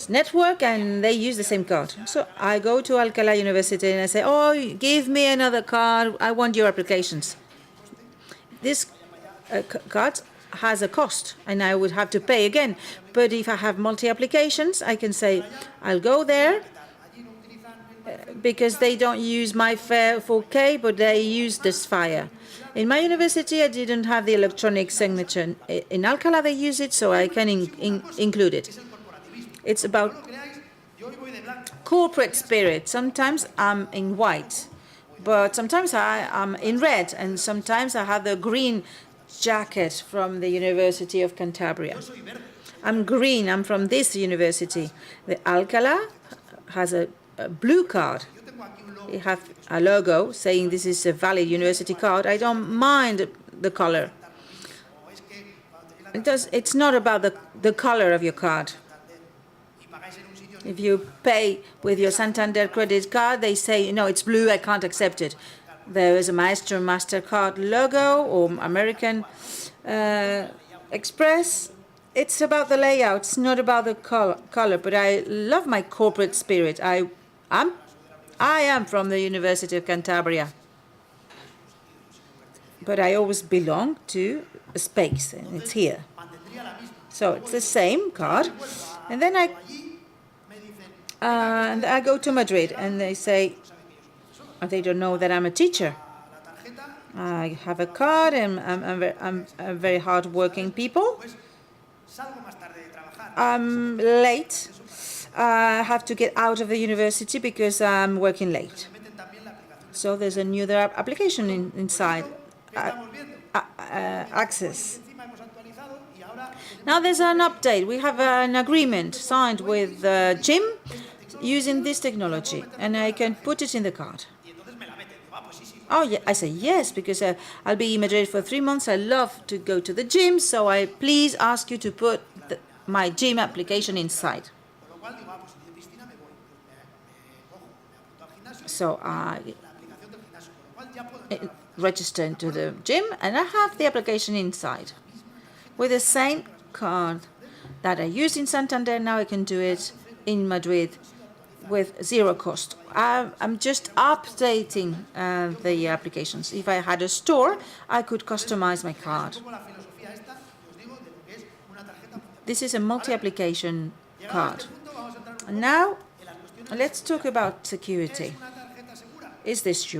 network and they use the same card. So I go to Alcalá University and I say, oh, give me another card. I want your applications. This card has a cost and I would have to pay again. But if I have multi-applications, I can say, I'll go there because they don't use my fare 4K, but they use this fire. In my university, I didn't have the electronic signature. In Alcalá, they use it, so I can include it. It's about corporate spirit. Sometimes I'm in white, but sometimes I'm in red, and sometimes I have the green jacket from the University of Cantabria. I'm green. I'm from this university. The Alcalá has a blue card. It has a logo saying this is a valid university card. I don't mind the color. It's not about the color of your card. If you pay with your Santander credit card, they say, no, it's blue, I can't accept it. There is a Maestro MasterCard logo or American Express. It's about the layout, it's not about the color, but I love my corporate spirit. I am from the University of Cantabria, but I always belong to a space, and it's here. So it's the same card, and then I go to Madrid, and they say, they don't know that I'm a teacher. I have a card, and I'm a very hard-working people. I'm late. I have to get out of the university because I'm working late. So there's a new application inside, access. Now there's an update. We have an agreement signed with Jim using this technology, and I can put it in the card. Oh, yeah, I say yes, because I'll be in Madrid for 3 months. I love to go to the gym, so I please ask you to put my gym application inside. So I register into the gym, and I have the application inside. With the same card that I used in Santander, now I can do it in Madrid with zero cost. I'm just updating the applications. If I had a store, I could customize my card. This is a multi-application card. And now, let's talk about security. Is this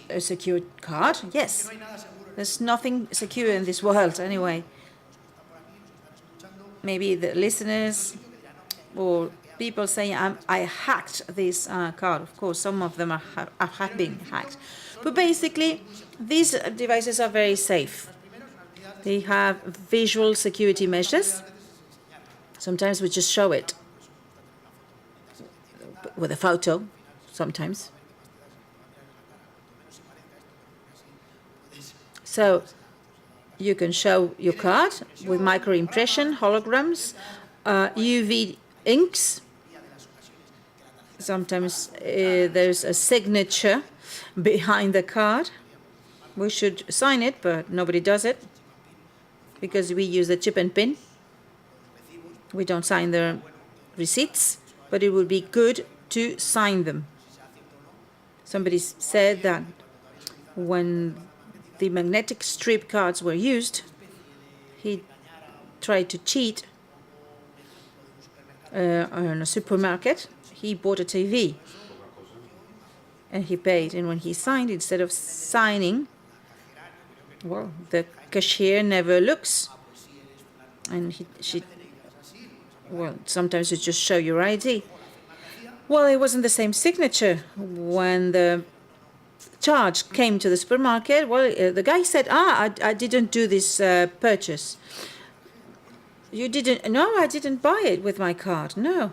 a secure card? Yes. There's nothing secure in this world anyway. Maybe the listeners or people saying, I hacked this card. Of course, some of them have been hacked. But basically, these devices are very safe. They have visual security measures. Sometimes we just show it with a photo, sometimes. So you can show your card with micro-impression, holograms, UV inks. Sometimes there's a signature behind the card. We should sign it, but nobody does it. because we use the chip and pin. We don't sign the receipts, but it would be good to sign them. Somebody said that when the magnetic strip cards were used, he tried to cheat on a supermarket. He bought a TV and he paid. And when he signed, instead of signing, well, the cashier never looks. And well, sometimes you just show your ID. Well, it wasn't the same signature. When the charge came to the supermarket, well, the guy said, I didn't do this purchase. You didn't? No, I didn't buy it with my card. No.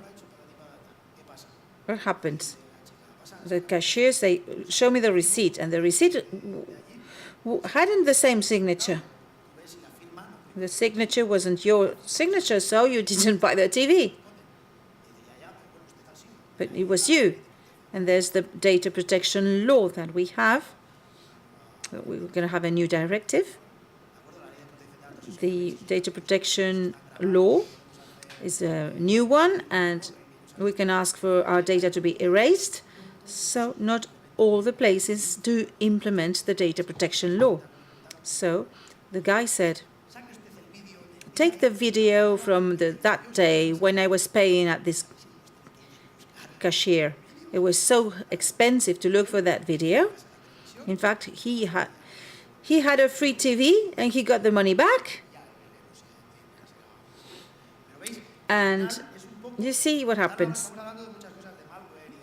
What happens? The cashiers say, show me the receipt. And the receipt hadn't the same signature. The signature wasn't your signature, so you didn't buy the TV. But it was you. And there's the data protection law that we have. We're going to have a new directive. The data protection law is a new one, and we can ask for our data to be erased. So not all the places do implement the data protection law. So the guy said, take the video from that day when I was paying at this cashier. It was so expensive to look for that video. In fact, he had a free TV and he got the money back. And you see what happens.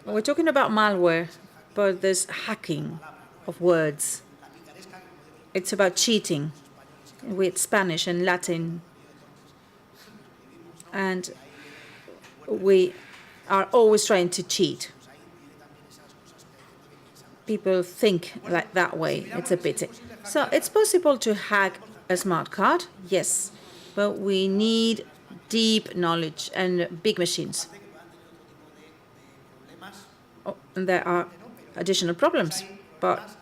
We're talking about malware, but there's hacking of words. It's about cheating with Spanish and Latin. And we are always trying to cheat. People think like that way. It's a pity. So it's possible to hack a smart card, yes, but we need deep knowledge and big machines. Oh, and there are additional problems, but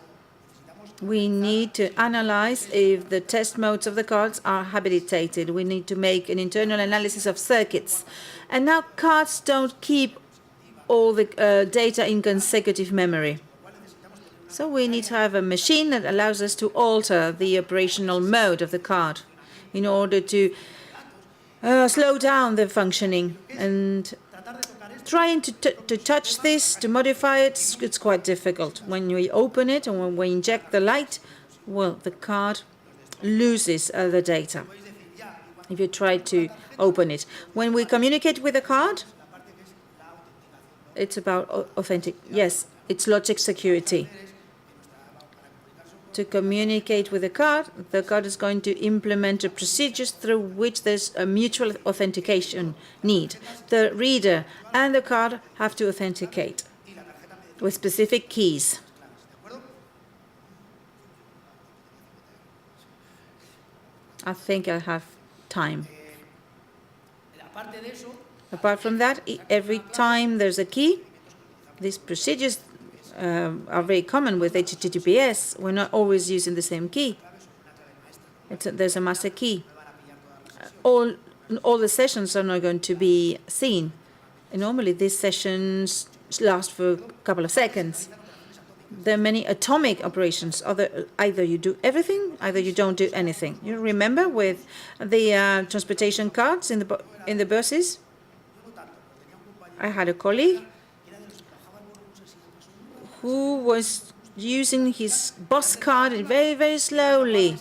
we need to analyze if the test modes of the cards are habilitated. We need to make an internal analysis of circuits. And now cards don't keep all the data in consecutive memory. So we need to have a machine that allows us to alter the operational mode of the card in order to slow down the functioning. And trying to touch this, to modify it, it's quite difficult. When we open it and when we inject the light, well, the card loses the data if you try to open it. When we communicate with the card, it's about authentic. Yes, it's logic security. To communicate with the card is going to implement a procedures through which there's a mutual authentication need. The reader and the card have to authenticate with specific keys. I think I have time. Apart from that, every time there's a key, these procedures are very common with HTTPS. We're not always using the same key. There's a master key. All the sessions are not going to be seen. And normally these sessions last for a couple of seconds. There are many atomic operations. Either you do everything, either you don't do anything. You remember with the transportation cards in the buses? I had a colleague who was using his bus card very, very slowly,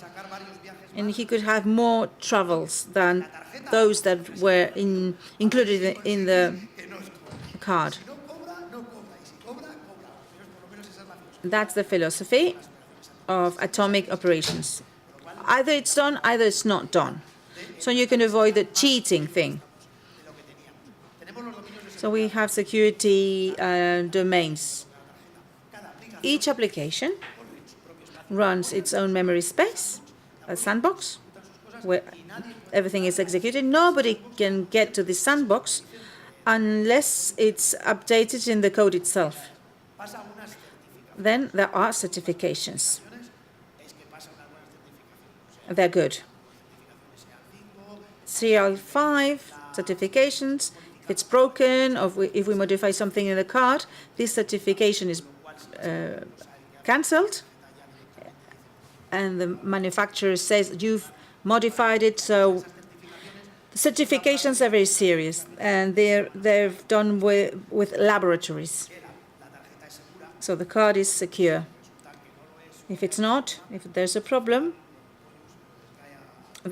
and he could have more travels than those that were included in the card. That's the philosophy of atomic operations. Either it's done, either it's not done. So you can avoid the cheating thing. So we have security domains. Each application runs its own memory space, a sandbox, where everything is executed. Nobody can get to the sandbox unless it's updated in the code itself. Then there are certifications. They're good. CL5 certifications. If it's broken, or if we modify something in the card, this certification is cancelled, and the manufacturer says you've modified it. So the certifications are very serious, and they're done with laboratories. So the card is secure. If it's not, if there's a problem,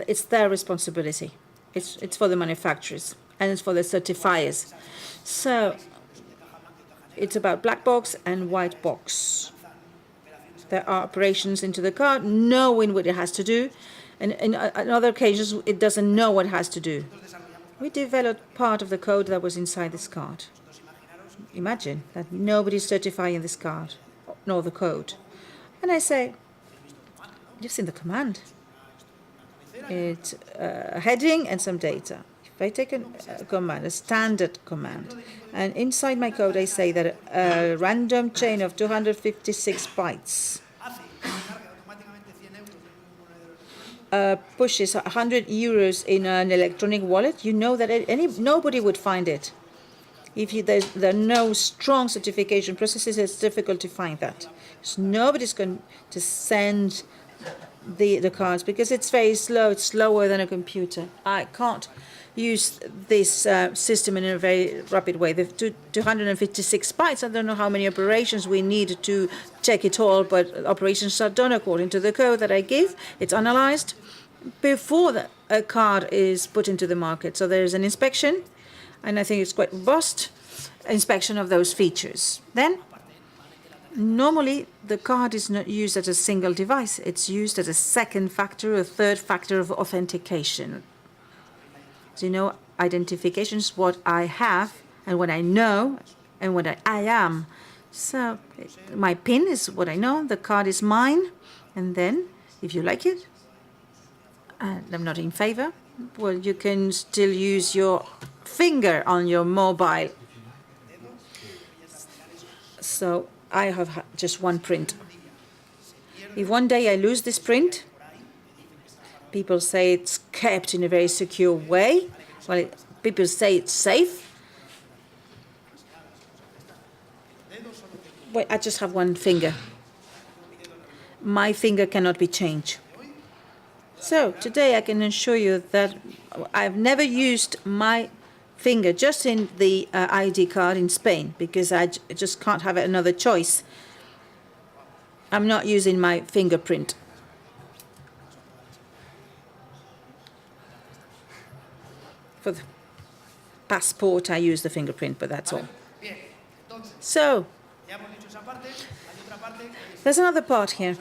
it's their responsibility. It's for the manufacturers and it's for the certifiers. So it's about black box and white box. There are operations into the card, knowing what it has to do, and in other occasions it doesn't know what it has to do. We developed part of the code that was inside this card. Imagine that nobody's certifying this card, nor the code. And I say, you've seen the command. It's a heading and some data. If I take a command, a standard command, and inside my code I say that a random chain of 256 bytes pushes 100 euros in an electronic wallet, you know that nobody would find it. If there are no strong certification processes, it's difficult to find that. So nobody's going to send the cards because it's very slow. It's slower than a computer. I can't use this system in a very rapid way. The 256 bytes, I don't know how many operations we need to check it all, but operations are done according to the code that I give. It's analyzed before a card is put into the market. So there's an inspection, and I think it's quite robust inspection of those features. Then, normally, the card is not used as a single device. It's used as a second factor, a third factor of authentication. So, you know, identification is what I have and what I know and what I am. So my PIN is what I know, the card is mine, and then, if you like it, and I'm not in favor, well, you can still use your finger on your mobile. So I have just one print. If one day I lose this print, people say it's kept in a very secure way. Well, people say it's safe. Well, I just have one finger. My finger cannot be changed. So today I can assure you that I've never used my finger just in the ID card in Spain because I just can't have another choice. I'm not using my fingerprint. For the passport, I use the fingerprint, but that's all. So, there's another part here.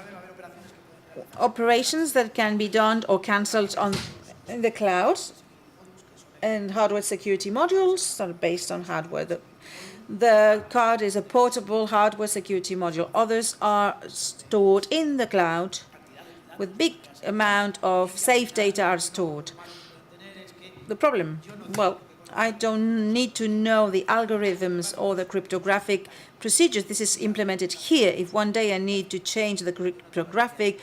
Operations that can be done or cancelled in the cloud, and hardware security modules that are based on hardware. The card is a portable hardware security module. Others are stored in the cloud with big amount of safe data are stored. The problem, well, I don't need to know the algorithms or the cryptographic procedures. This is implemented here. If one day I need to change the cryptographic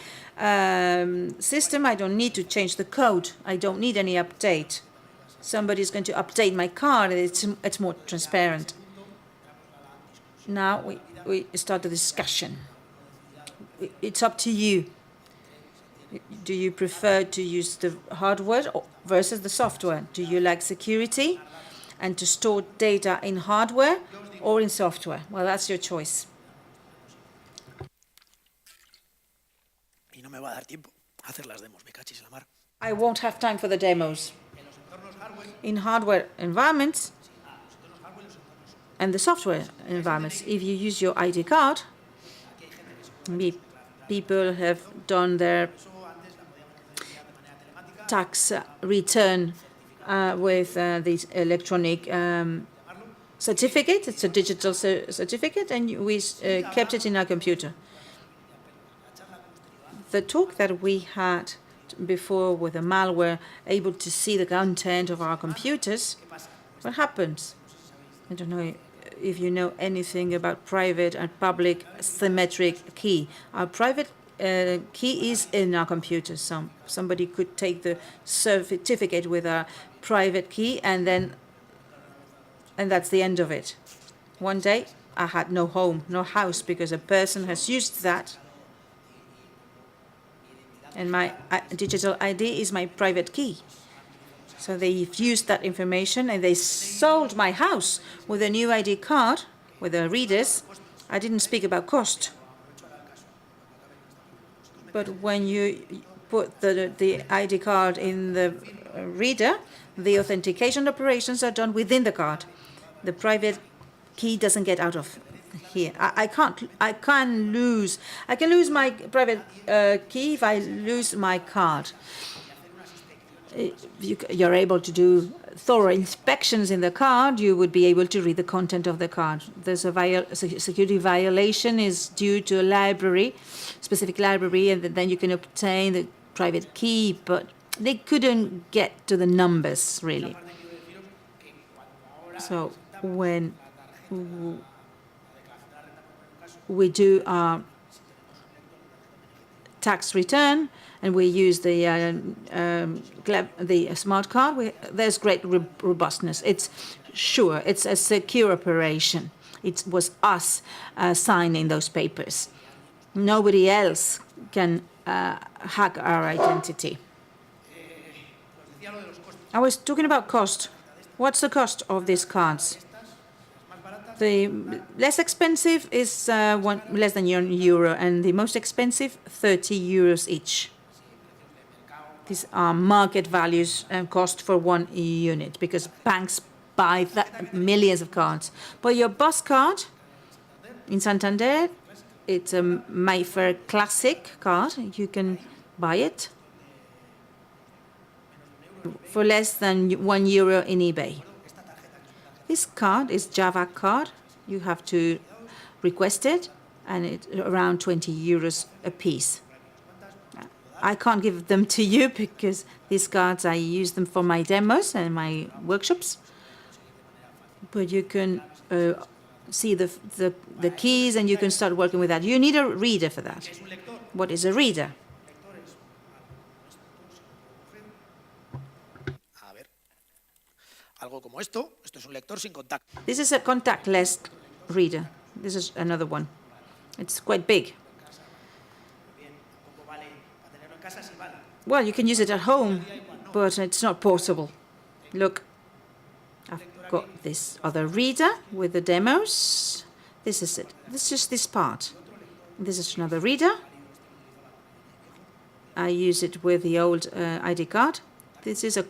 system, I don't need to change the code. I don't need any update. Somebody's going to update my card. It's more transparent. Now we start the discussion. It's up to you. Do you prefer to use the hardware versus the software? Do you like security and to store data in hardware or in software? Well, that's your choice. I won't have time for the demos. In hardware environments and the software environments, if you use your ID card, people have done their tax return with this electronic certificate. It's a digital certificate, and we kept it in our computer. The talk that we had before with the malware, able to see the content of our computers, what happens? I don't know if you know anything about private and public symmetric key. Our private key is in our computer. Somebody could take the certificate with a private key, and that's the end of it. One day, I had no home, no house, because a person has used that. And my digital ID is my private key. So they've used that information and they sold my house with a new ID card, with the readers. I didn't speak about cost. But when you put the ID card in the reader, the authentication operations are done within the card. The private key doesn't get out of here. I can lose my private key if I lose my card. You're able to do thorough inspections in the card. You would be able to read the content of the card. There's a security violation is due to a library, specific library, and then you can obtain the private key, but they couldn't get to the numbers, really. So when we do our tax return and we use the smart card, there's great robustness. It's sure, it's a secure operation. It was us signing those papers. Nobody else can hack our identity. I was talking about cost. What's the cost of these cards? The less expensive is less than €1, and the most expensive, €30 each. These are market values and cost for one unit, because banks buy millions of cards. But your bus card in Santander, it's a Mayfair Classic card. You can buy it for less than €1 in eBay. This card is Java card. You have to request it, and it's around €20 a piece. I can't give them to you because these cards, I use them for my demos and my workshops. But you can see the keys, and you can start working with that. You need a reader for that. What is a reader? This is a contactless reader. This is another one. It's quite big. Well, you can use it at home, but it's not portable. Look, I've got this other reader with the demos. This is it. This is just this part. This is another reader. I use it with the old ID card. This is a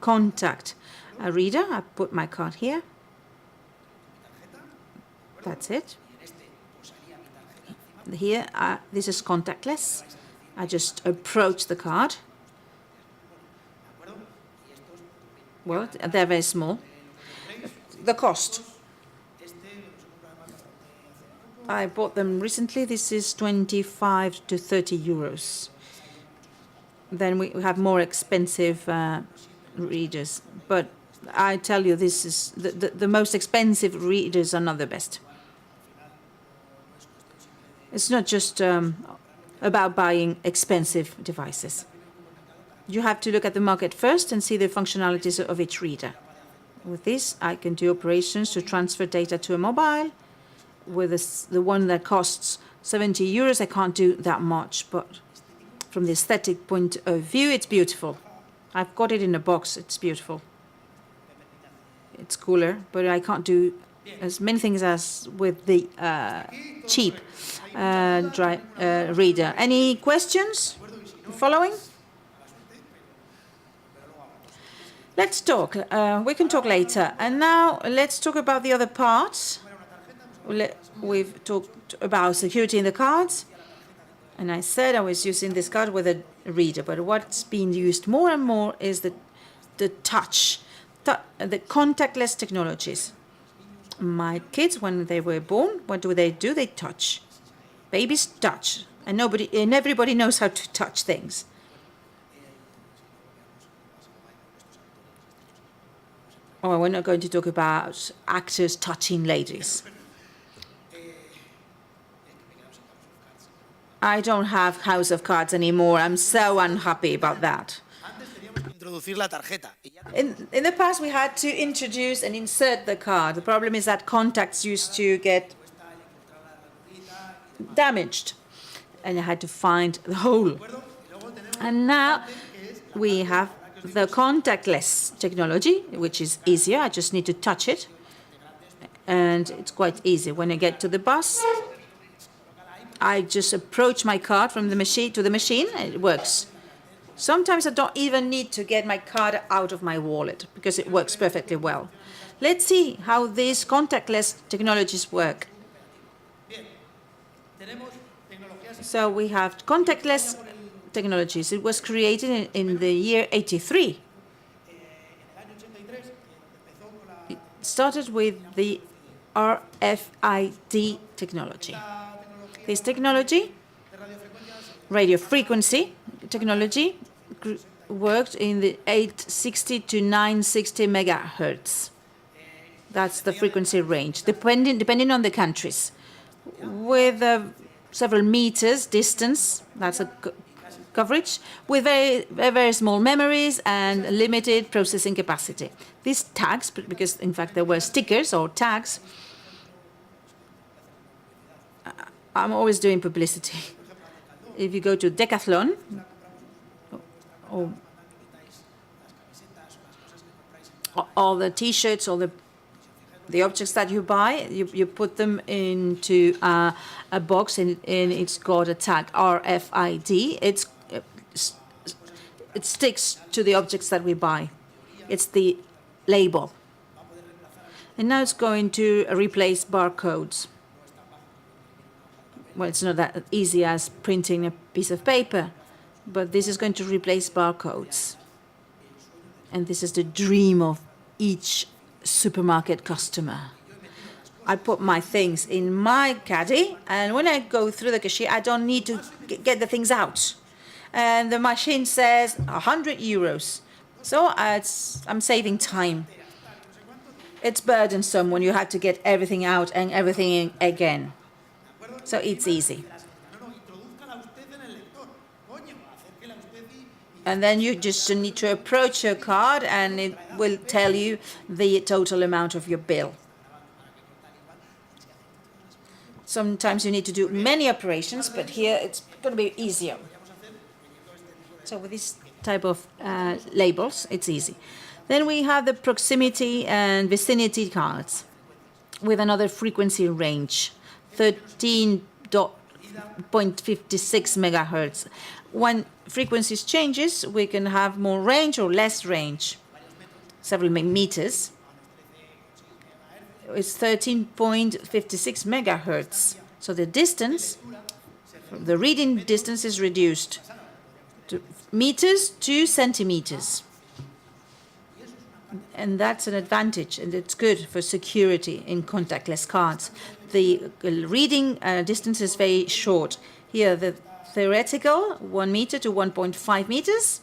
contact reader. I put my card here. That's it. Here, this is contactless. I just approach the card. Well, they're very small. The cost. I bought them recently. This is 25 to 30 euros. Then we have more expensive readers. But I tell you, this is the most expensive readers are not the best. It's not just about buying expensive devices. You have to look at the market first and see the functionalities of each reader. With this, I can do operations to transfer data to a mobile. With the one that costs 70 euros, I can't do that much. But from the aesthetic point of view, it's beautiful. I've got it in a box. It's beautiful. It's cooler, but I can't do as many things as with the cheap reader. Any questions? Following? Let's talk. We can talk later. And now let's talk about the other parts. We've talked about security in the cards. And I said I was using this card with a reader. But what's being used more and more is the touch, the contactless technologies. My kids, when they were born, what do? They touch. Babies touch. And everybody knows how to touch things. Oh, we're not going to talk about actors touching ladies. I don't have House of Cards anymore. I'm so unhappy about that. In the past, we had to introduce and insert the card. The problem is that contacts used to get damaged, and I had to find the hole. And now we have the contactless technology, which is easier. I just need to touch it, and it's quite easy. When I get to the bus, I just approach my card from the machine to the machine, and it works. Sometimes I don't even need to get my card out of my wallet because it works perfectly well. Let's see how these contactless technologies work. So we have contactless technologies. It was created in the year 83. It started with the RFID technology. This technology, radio frequency technology, worked in the 860 to 960 megahertz. That's the frequency range, depending on the countries. With several meters distance, that's a coverage, with very small memories and limited processing capacity. These tags, because in fact there were stickers or tags, I'm always doing publicity. If you go to Decathlon, or all the T-shirts, all the objects that you buy, you put them into a box, and it's got a tag RFID. It sticks to the objects that we buy. It's the label. And now it's going to replace barcodes. Well, it's not that easy as printing a piece of paper, but this is going to replace barcodes. And this is the dream of each supermarket customer. I put my things in my caddy, and when I go through the cashier, I don't need to get the things out. And the machine says 100 euros. So I'm saving time. It's burdensome when you have to get everything out and everything in again. So it's easy. And then you just need to approach your card, and it will tell you the total amount of your bill. Sometimes you need to do many operations, but here it's going to be easier. So with this type of labels, it's easy. Then we have the proximity and vicinity cards with another frequency range, 13.56 megahertz. When frequencies changes, we can have more range or less range, several meters. It's 13.56 megahertz. So the distance, the reading distance is reduced to meters to centimeters. And that's an advantage, and it's good for security in contactless cards. The reading distance is very short. Here, the theoretical, 1 meter to 1.5 meters.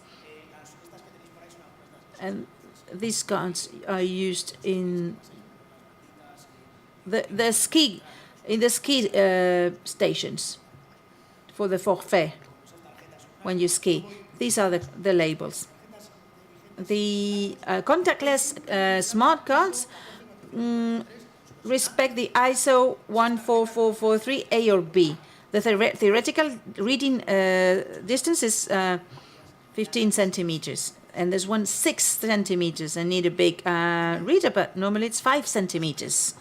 And these cards are used in the ski stations for the forfait when you ski. These are the labels. The contactless smart cards respect the ISO 14443 A or B. The theoretical reading distance is 15 centimeters, and there's one 6 centimeters and need a big reader, but normally it's 5 centimeters.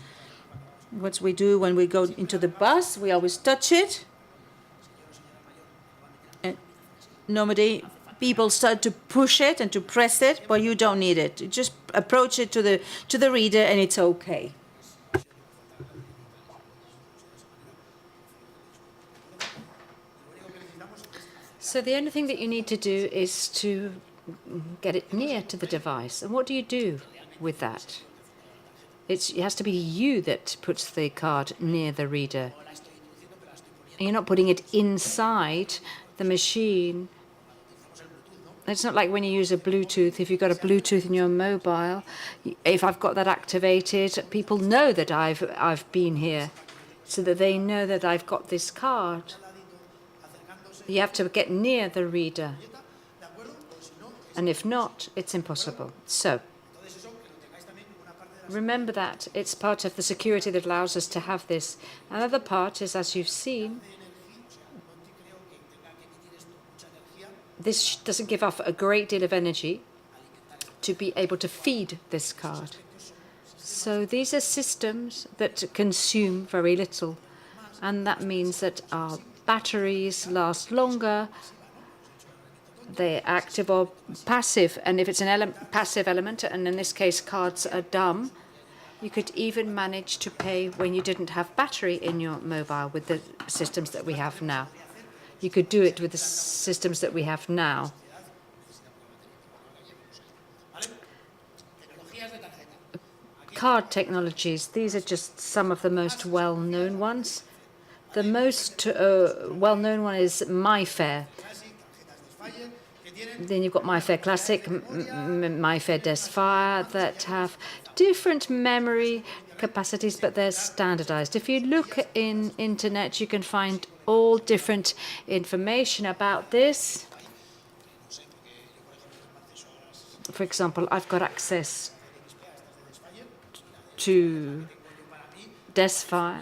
What we do when we go into the bus, we always touch it. And normally people start to push it and to press it, but you don't need it. You just approach it to the reader, and it's okay. So the only thing that you need to do is to get it near to the device. And what do you do with that? It has to be you that puts the card near the reader. And you're not putting it inside the machine. It's not like when you use a Bluetooth. If you've got a Bluetooth in your mobile, if I've got that activated, people know that I've been here, so that they know that I've got this card. You have to get near the reader. And if not, it's impossible. So remember that it's part of the security that allows us to have this. Another part is, as you've seen, this doesn't give off a great deal of energy to be able to feed this card. So these are systems that consume very little, and that means that our batteries last longer. They're active or passive, and if it's an passive element, and in this case cards are dumb, you could even manage to pay when you didn't have battery in your mobile with the systems that we have now. You could do it with the systems that we have now. Card technologies, these are just some of the most well-known ones. The most well-known one is MyFair. Then you've got MyFair Classic, MyFair Desfire, that have different memory capacities, but they're standardized. If you look in internet, you can find all different information about this. For example, I've got access to Desfire,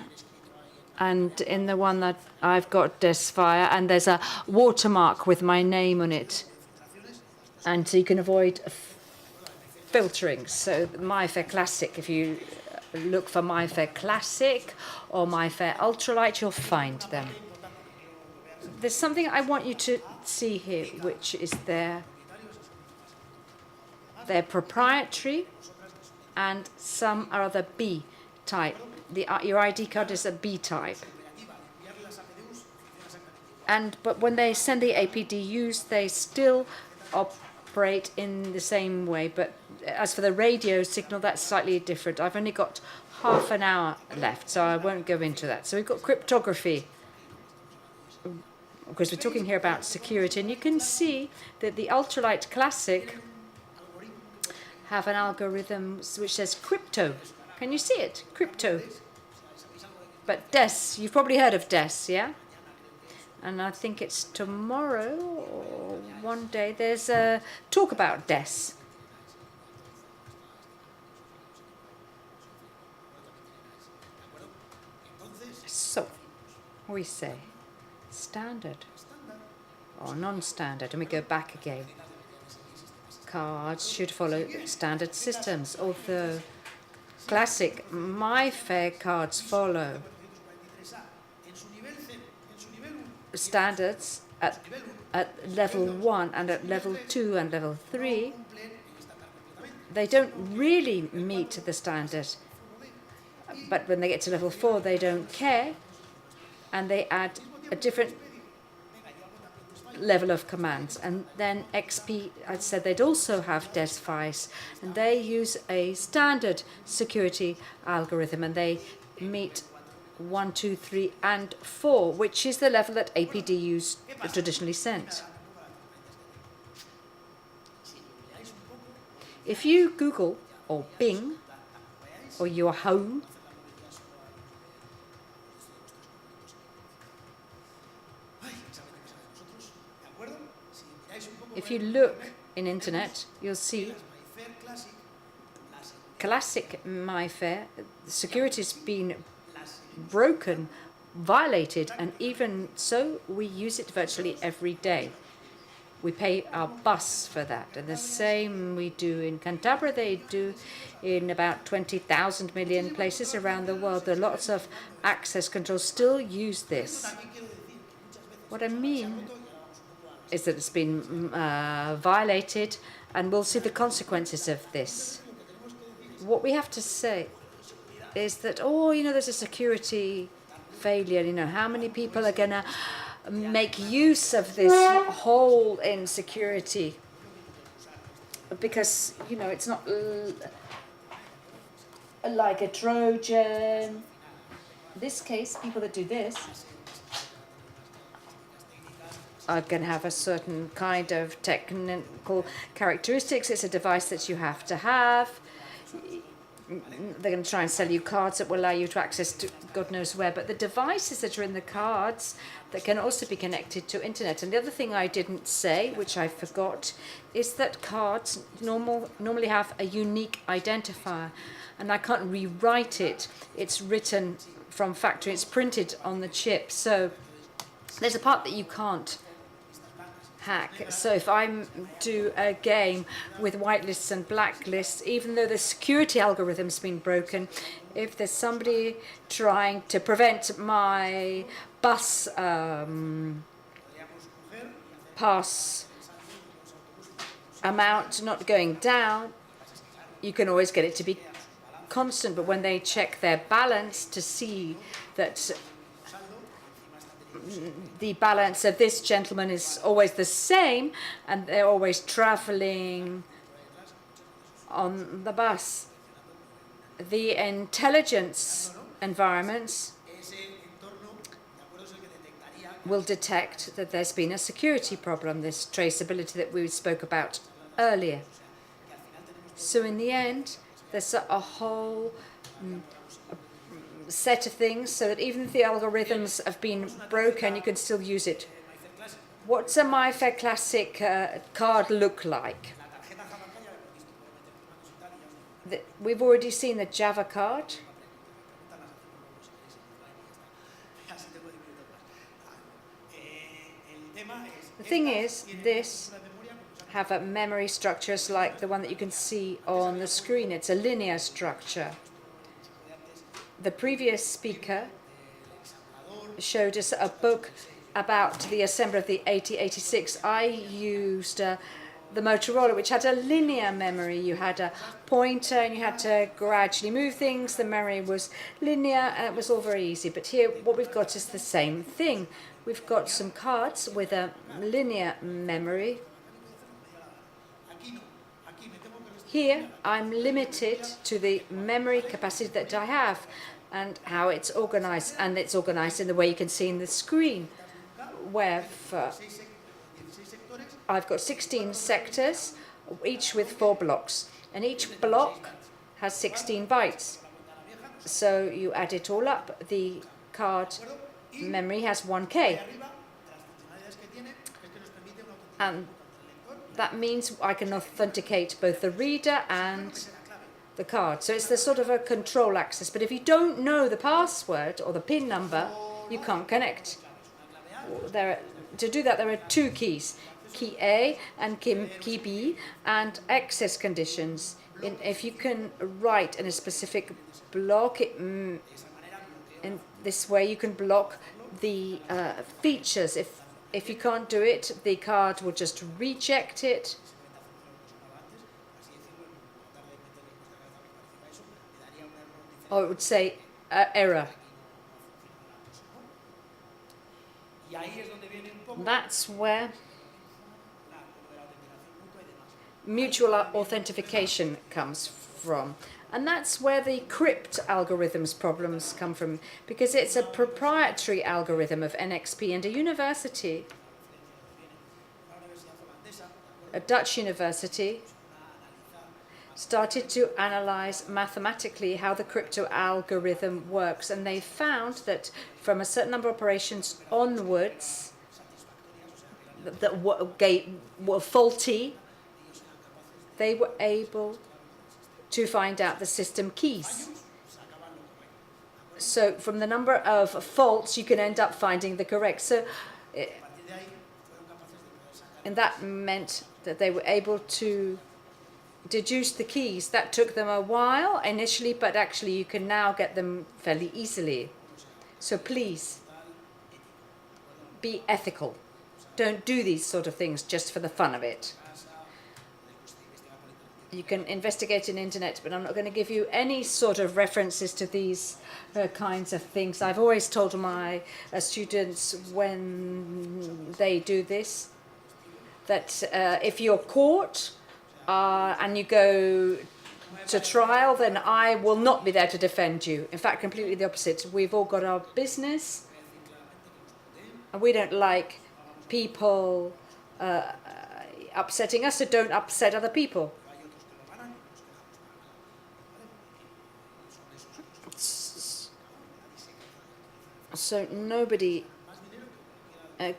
and in the one that I've got Desfire, and there's a watermark with my name on it, and so you can avoid filtering. So MyFair Classic, if you look for MyFair Classic or MyFair Ultralight, you'll find them. There's something I want you to see here, which is they're proprietary, and some are the B type. Your ID card is a B type. But when they send the APDUs, they still operate in the same way. But as for the radio signal, that's slightly different. I've only got half an hour left, so I won't go into that. So we've got cryptography, because we're talking here about security. And you can see that the Ultralight Classic have an algorithm which says crypto. Can you see it? Crypto. But DES, you've probably heard of DES, yeah? And I think it's tomorrow or one day there's a talk about DES. So, we say standard or non-standard, and we go back again. Cards should follow standard systems, although classic MyFair cards follow standards at level 1 and at level 2 and level 3. They don't really meet the standard, but when they get to level 4 they don't care, and they add a different level of commands. And then XP, I said they'd also have Desfire, and they use a standard security algorithm, and they meet 1, 2, 3, and 4, which is the level that APDUs traditionally sent. If you Google or Bing or Yahoo, if you look in internet, you'll see classic MyFair, security's been broken, violated, and even so, we use it virtually every day. We pay our bus for that, and the same we do in Cantabria. They do in about 20,000 million places around the world. There are lots of access controls still use this. What I mean is that it's been violated, and we'll see the consequences of this. What we have to say is that, there's a security failure. How many people are going to make use of this hole in security? Because, it's not like a Trojan. In this case, people that do this are going to have a certain kind of technical characteristics. It's a device that you have to have. they're going to try and sell you cards that will allow you to access to God knows where, but the devices that are in the cards that can also be connected to internet. And the other thing I didn't say, which I forgot, is that cards normally have a unique identifier, and I can't rewrite it. It's written from factory, it's printed on the chip. So there's a part that you can't hack. So if I do a game with whitelists and blacklists, even though the security algorithm's been broken, if there's somebody trying to prevent my bus pass amount not going down, you can always get it to be constant. But when they check their balance to see that the balance of this gentleman is always the same and they're always traveling on the bus, the intelligence environments will detect that there's been a security problem, this traceability that we spoke about earlier. So in the end, there's a whole set of things so that even if the algorithms have been broken, you can still use it. What's a MyFair Classic card look like? We've already seen the Java card. The thing is, this have a memory structures like the one that you can see on the screen. It's a linear structure. The previous speaker showed us a book about the assembly of the 8086. I used the Motorola, which had a linear memory. You had a pointer and you had to gradually move things. The memory was linear and it was all very easy. But here what we've got is the same thing. We've got some cards with a linear memory. Here, I'm limited to the memory capacity that I have and how it's organized. And it's organized in the way you can see in the screen, where I've got 16 sectors, each with 4 blocks. And each block has 16 bytes. So you add it all up. The card memory has 1K. And that means I can authenticate both the reader and the card. So it's the sort of a control access. But if you don't know the password or the PIN number, you can't connect. To do that, there are 2 keys, key A and key B, and access conditions. If you can write in a specific block, in this way you can block the features. If you can't do it, the card will just reject it. Or it would say error. That's where mutual authentication comes from. And that's where the crypt algorithms problems come from, because it's a proprietary algorithm of NXP, and a university, a Dutch university, started to analyze mathematically how the crypto algorithm works. And they found that from a certain number of operations onwards that were faulty, they were able to find out the system keys. So from the number of faults, you can end up finding the correct. So, and that meant that they were able to deduce the keys. That took them a while initially, but actually you can now get them fairly easily. So please, be ethical. Don't do these sort of things just for the fun of it. You can investigate in internet, but I'm not going to give you any sort of references to these kinds of things. I've always told my students when they do this that if you're caught and you go to trial, then I will not be there to defend you. In fact, completely the opposite. We've all got our business, and we don't like people upsetting us, so don't upset other people. So nobody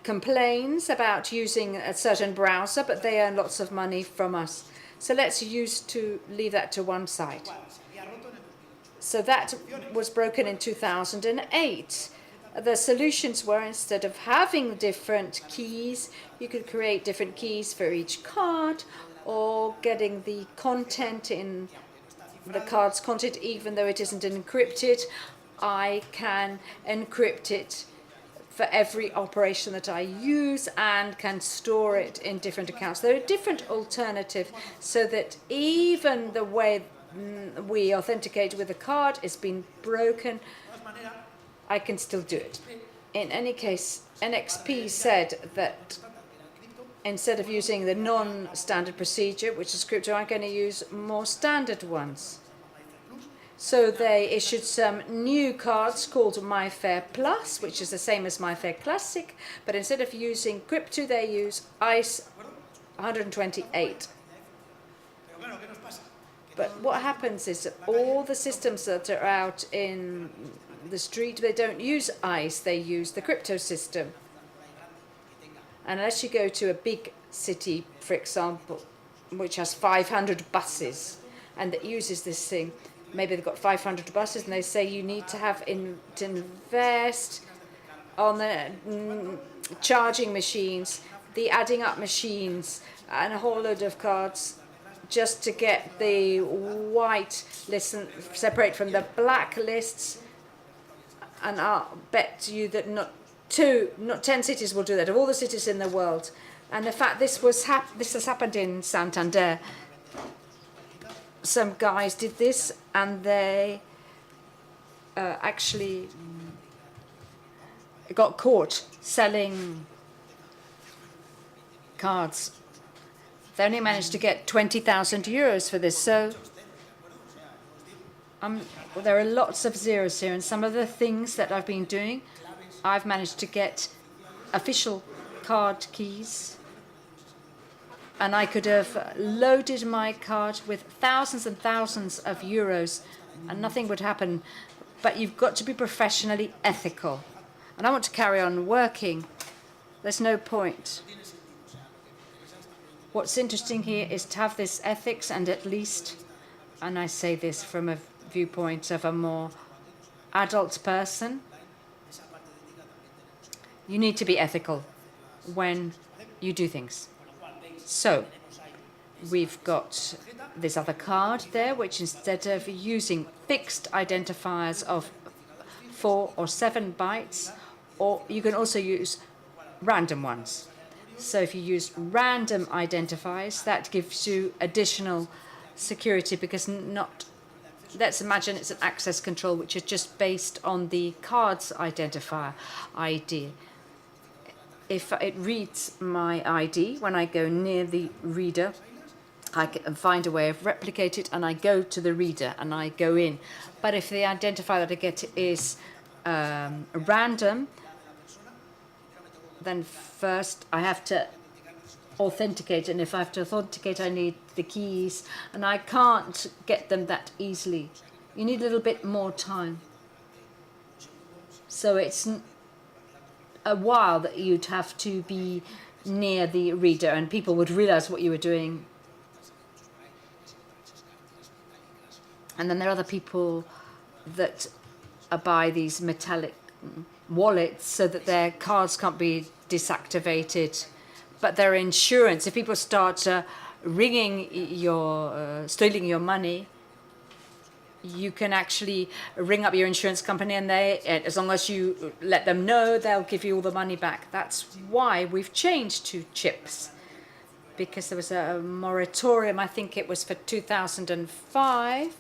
complains about using a certain browser, but they earn lots of money from us. So let's leave that to one side. So that was broken in 2008. The solutions were, instead of having different keys, you could create different keys for each card, or getting the content in the card's content, even though it isn't encrypted. I can encrypt it for every operation that I use and can store it in different accounts. There are different alternatives so that even the way we authenticate with a card is being broken, I can still do it. In any case, NXP said that instead of using the non-standard procedure, which is crypto, I'm going to use more standard ones. So they issued some new cards called MyFair Plus, which is the same as MyFair Classic, but instead of using crypto, they use ICE 128. But what happens is that all the systems that are out in the street, they don't use ICE, they use the crypto system. And unless you go to a big city, for example, which has 500 buses and that uses this thing, maybe they've got 500 buses and they say you need to have to invest on the charging machines, the adding up machines, and a whole load of cards just to get the white list and separate from the black lists. And I'll bet you that not 10 cities will do that, of all the cities in the world. And in fact, this has happened in Santander. Some guys did this, and they actually got caught selling cards. They only managed to get 20,000 euros for this. So there are lots of zeros here, and some of the things that I've been doing, I've managed to get official card keys, and I could have loaded my card with thousands and thousands of euros and nothing would happen. But you've got to be professionally ethical. And I want to carry on working. There's no point. What's interesting here is to have this ethics, and at least, and I say this from a viewpoint of a more adult person, you need to be ethical when you do things. So we've got this other card there, which instead of using fixed identifiers of 4 or 7 bytes, or you can also use random ones. So if you use random identifiers, that gives you additional security, because let's imagine it's an access control which is just based on the card's identifier ID. If it reads my ID, when I go near the reader, I can find a way of replicate it, and I go to the reader and I go in. But if the identifier that I get is random, then first I have to authenticate, and if I have to authenticate, I need the keys, and I can't get them that easily. You need a little bit more time. So it's a while that you'd have to be near the reader, and people would realize what you were doing. And then there are other people that buy these metallic wallets so that their cards can't be deactivated. But their insurance, if people start stealing your money, you can actually ring up your insurance company, and they, as long as you let them know, they'll give you all the money back. That's why we've changed to chips, because there was a moratorium, I think it was for 2005.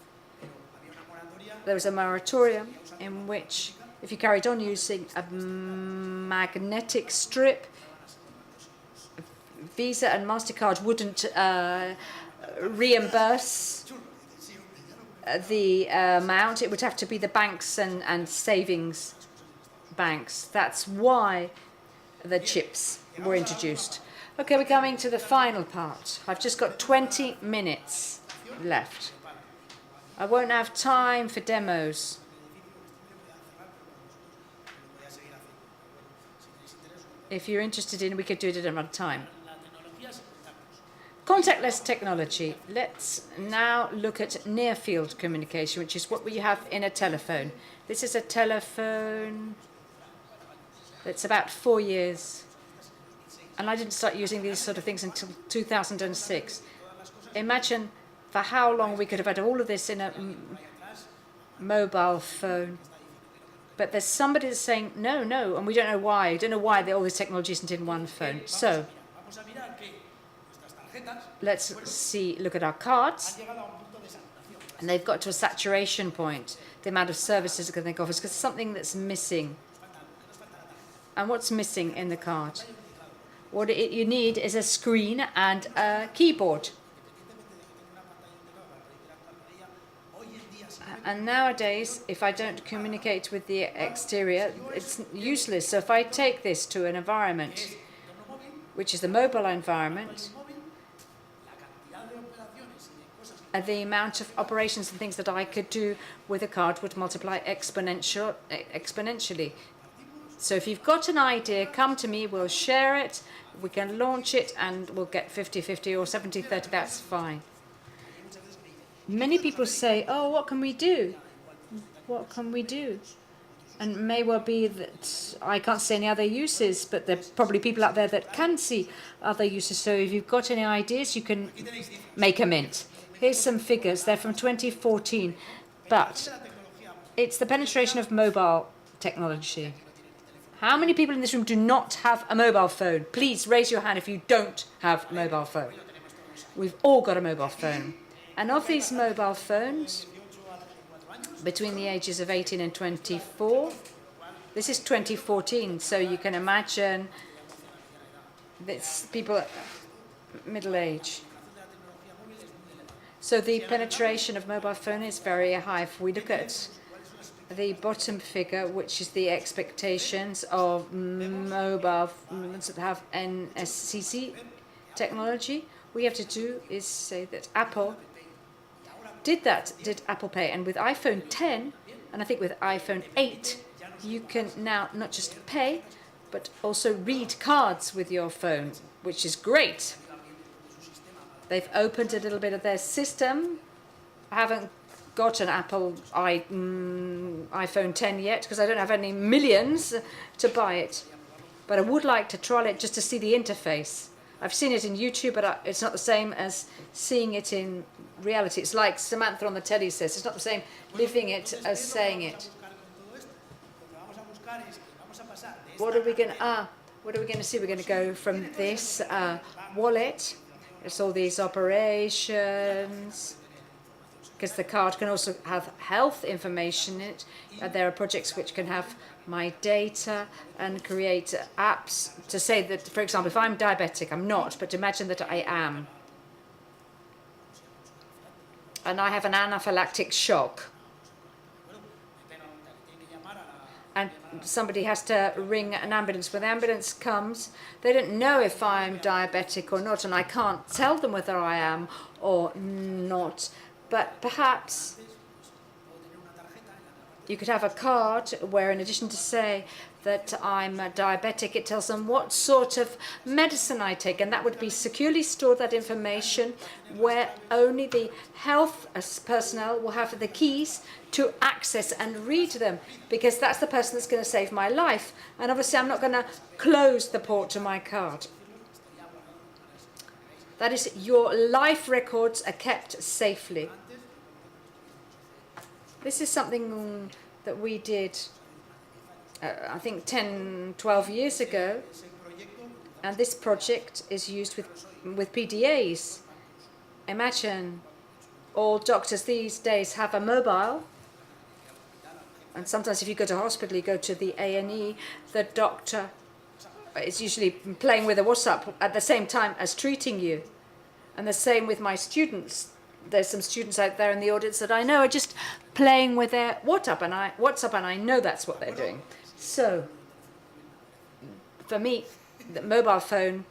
There was a moratorium in which if you carried on using a magnetic strip, Visa and MasterCard wouldn't reimburse the amount. It would have to be the banks and savings banks. That's why the chips were introduced. Okay, we're coming to the final part. I've just got 20 minutes left. I won't have time for demos. If you're interested in, we could do it at another time. Contactless technology. Let's now look at near-field communication, which is what we have in a telephone. This is a telephone that's about 4 years. And I didn't start using these sort of things until 2006. Imagine for how long we could have had all of this in a mobile phone. But there's somebody that's saying, no, no, and we don't know why. We don't know why all this technology isn't in one phone. So let's look at our cards. And they've got to a saturation point, the amount of services that they offer, because something that's missing. And what's missing in the card? What you need is a screen and a keyboard. And nowadays, if I don't communicate with the exterior, it's useless. So if I take this to an environment, which is the mobile environment, the amount of operations and things that I could do with a card would multiply exponentially. So if you've got an idea, come to me, we'll share it, we can launch it, and we'll get 50-50 or 70-30, that's fine. Many people say, oh, what can we do? What can we do? And it may well be that I can't see any other uses, but there are probably people out there that can see other uses. So if you've got any ideas, you can make a mint. Here's some figures. They're from 2014, but it's the penetration of mobile technology. How many people in this room do not have a mobile phone? Please raise your hand if you don't have a mobile phone. We've all got a mobile phone. And of these mobile phones, between the ages of 18 and 24, this is 2014, so you can imagine it's people middle age. So the penetration of mobile phone is very high. If we look at the bottom figure, which is the expectations of mobile phones that have NSCC technology, what we have to do is say that Apple did Apple Pay. And with iPhone 10, and I think with iPhone 8, you can now not just pay, but also read cards with your phone, which is great. They've opened a little bit of their system. I haven't got an Apple iPhone 10 yet, because I don't have any millions to buy it. But I would like to trial it just to see the interface. I've seen it in YouTube, but it's not the same as seeing it in reality. It's like Samantha on the telly says, it's not the same living it as saying it. What are we going to see? We're going to go from this wallet. It's all these operations, because the card can also have health information in it. There are projects which can have my data and create apps to say that, for example, if I'm diabetic, I'm not, but imagine that I am. And I have an anaphylactic shock. And somebody has to ring an ambulance. When the ambulance comes, they don't know if I'm diabetic or not, and I can't tell them whether I am or not. But perhaps you could have a card where, in addition to say that I'm diabetic, it tells them what sort of medicine I take, and that would be securely stored, that information, where only the health personnel will have the keys to access and read them, because that's the person that's going to save my life. And obviously I'm not going to close the port to my card. That is, your life records are kept safely. This is something that we did, I think 10, 12 years ago, and this project is used with PDAs. Imagine all doctors these days have a mobile, and sometimes if you go to hospital, you go to the A&E, the doctor is usually playing with a WhatsApp at the same time as treating you. And the same with my students. There's some students out there in the audience that I know are just playing with their WhatsApp, and I know that's what they're doing. So, for me, the mobile phone.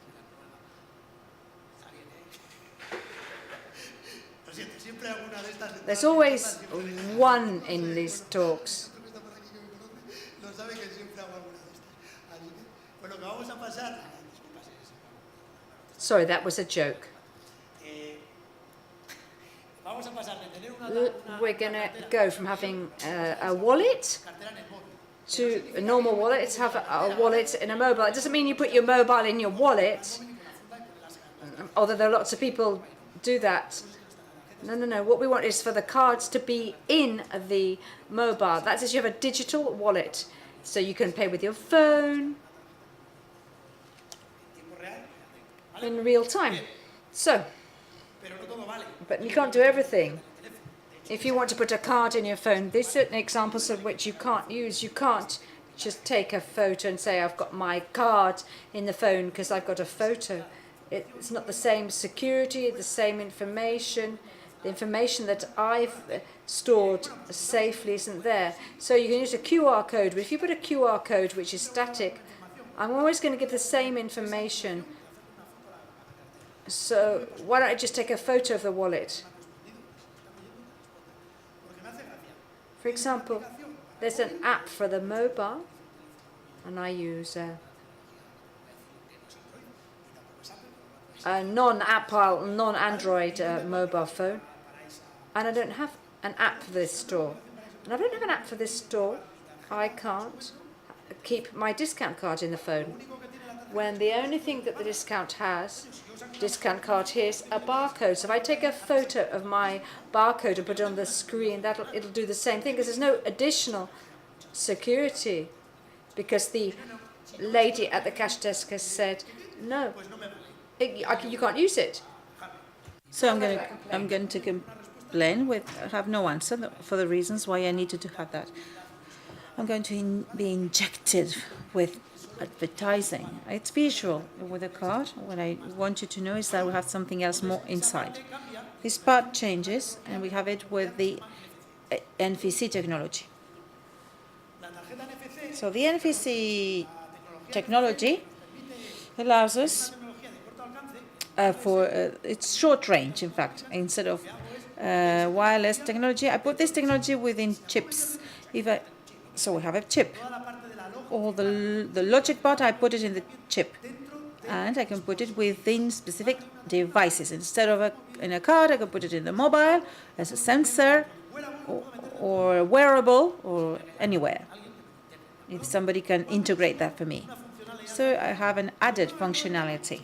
There's always one in these talks. Sorry, that was a joke. We're going to go from having a wallet to a normal wallet to have a wallet in a mobile. It doesn't mean you put your mobile in your wallet, although there are lots of people do that. No. What we want is for the cards to be in the mobile. That is, you have a digital wallet, so you can pay with your phone in real time. So, but you can't do everything. If you want to put a card in your phone, there's certain examples of which you can't use. You can't just take a photo and say, I've got my card in the phone because I've got a photo. It's not the same security, the same information. The information that I've stored safely isn't there. So you can use a QR code, but if you put a QR code which is static, I'm always going to give the same information. So why don't I just take a photo of the wallet? For example, there's an app for the mobile, and I use a non-Apple, non-Android mobile phone, and I don't have an app for this store. And if I don't have an app for this store, I can't keep my discount card in the phone. When the only thing that the discount card here is a barcode. So if I take a photo of my barcode and put it on the screen, it'll do the same thing, because there's no additional security, because the lady at the cash desk has said, no, you can't use it. So I'm going to complain have no answer for the reasons why I needed to have that. I'm going to be injected with advertising. It's visual with a card. What I want you to know is that we have something else more inside. This part changes, and we have it with the NFC technology. So the NFC technology allows us it's short range, in fact, instead of wireless technology. I put this technology within chips. So we have a chip. All the logic part, I put it in the chip, and I can put it within specific devices. Instead of in a card, I can put it in the mobile as a sensor, or a wearable, or anywhere, if somebody can integrate that for me. So I have an added functionality.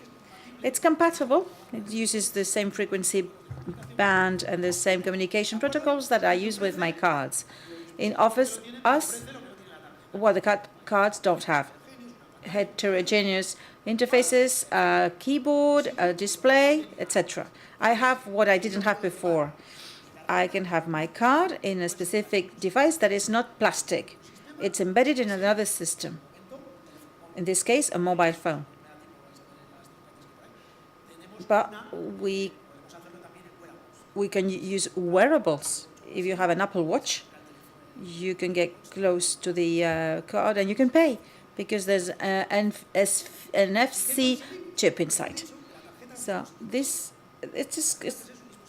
It's compatible. It uses the same frequency band and the same communication protocols that I use with my cards. It offers us what the cards don't have: heterogeneous interfaces, a keyboard, a display, etc. I have what I didn't have before. I can have my card in a specific device that is not plastic. It's embedded in another system. In this case, a mobile phone. But we can use wearables. If you have an Apple Watch, you can get close to the card and you can pay, because there's an NFC chip inside. So this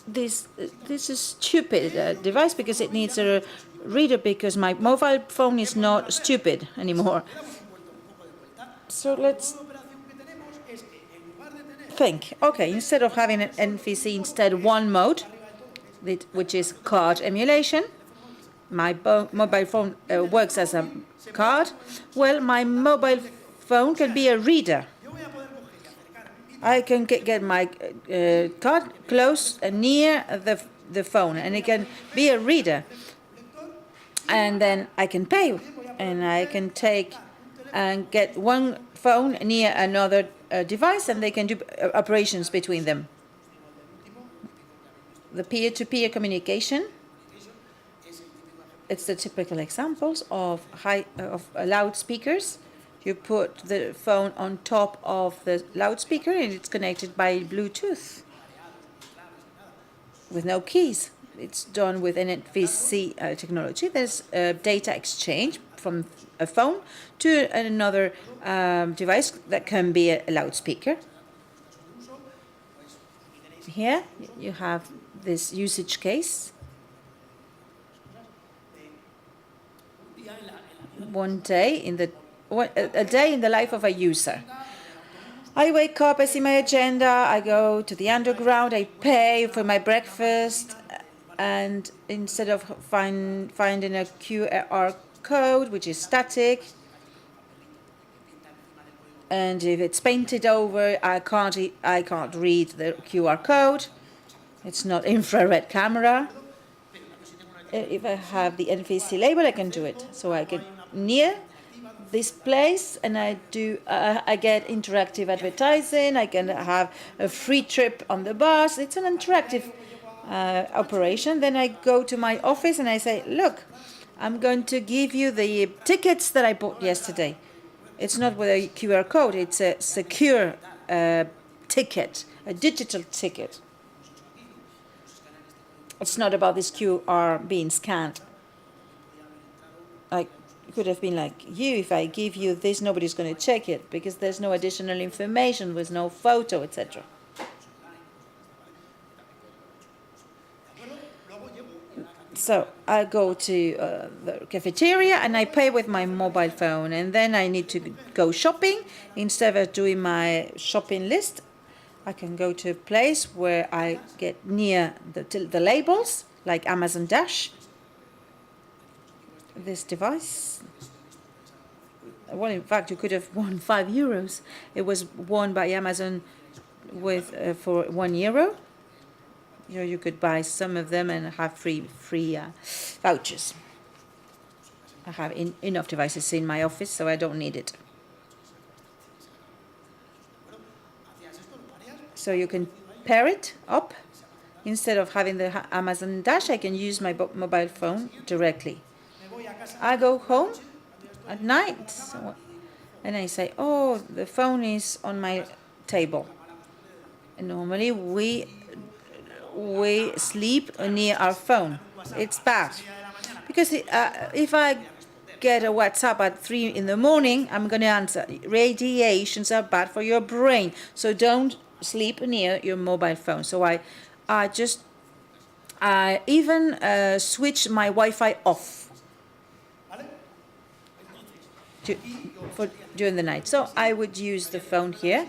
is stupid device, because it needs a reader, because my mobile phone is not stupid anymore. So let's think. Okay, instead of having an NFC, instead one mode, which is card emulation. My mobile phone works as a card. Well, my mobile phone can be a reader. I can get my card close and near the phone, and it can be a reader. And then I can pay, and I can take and get one phone near another device, and they can do operations between them. The peer-to-peer communication. It's the typical examples of loudspeakers. You put the phone on top of the loudspeaker, and it's connected by Bluetooth with no keys. It's done with NFC technology. There's data exchange from a phone to another device that can be a loudspeaker. Here you have this usage case. A day in the life of a user. I wake up, I see my agenda, I go to the underground, I pay for my breakfast, and instead of finding a QR code, which is static, and if it's painted over, I can't read the QR code. It's not infrared camera. If I have the NVC label, I can do it. So I get near this place, and I get interactive advertising. I can have a free trip on the bus. It's an interactive operation. Then I go to my office and I say, look, I'm going to give you the tickets that I bought yesterday. It's not with a QR code. It's a secure ticket, a digital ticket. It's not about this QR being scanned. I could have been like you. If I give you this, nobody's going to check it because there's no additional information with no photo, etc. So I go to the cafeteria and I pay with my mobile phone, and then I need to go shopping. Instead of doing my shopping list, I can go to a place where I get near the labels, like Amazon Dash. This device, well, in fact, you could have won €5. It was won by Amazon with for €1. You could buy some of them and have free vouchers. I have enough devices in my office, so I don't need it. So you can pair it up. Instead of having the Amazon Dash, I can use my mobile phone directly. I go home at night, and I say, oh, the phone is on my table. And normally we sleep near our phone. It's bad. Because if I get a WhatsApp at 3 in the morning, I'm going to answer. Radiations are bad for your brain, so don't sleep near your mobile phone. So I even switch my Wi-Fi off during the night. So I would use the phone here,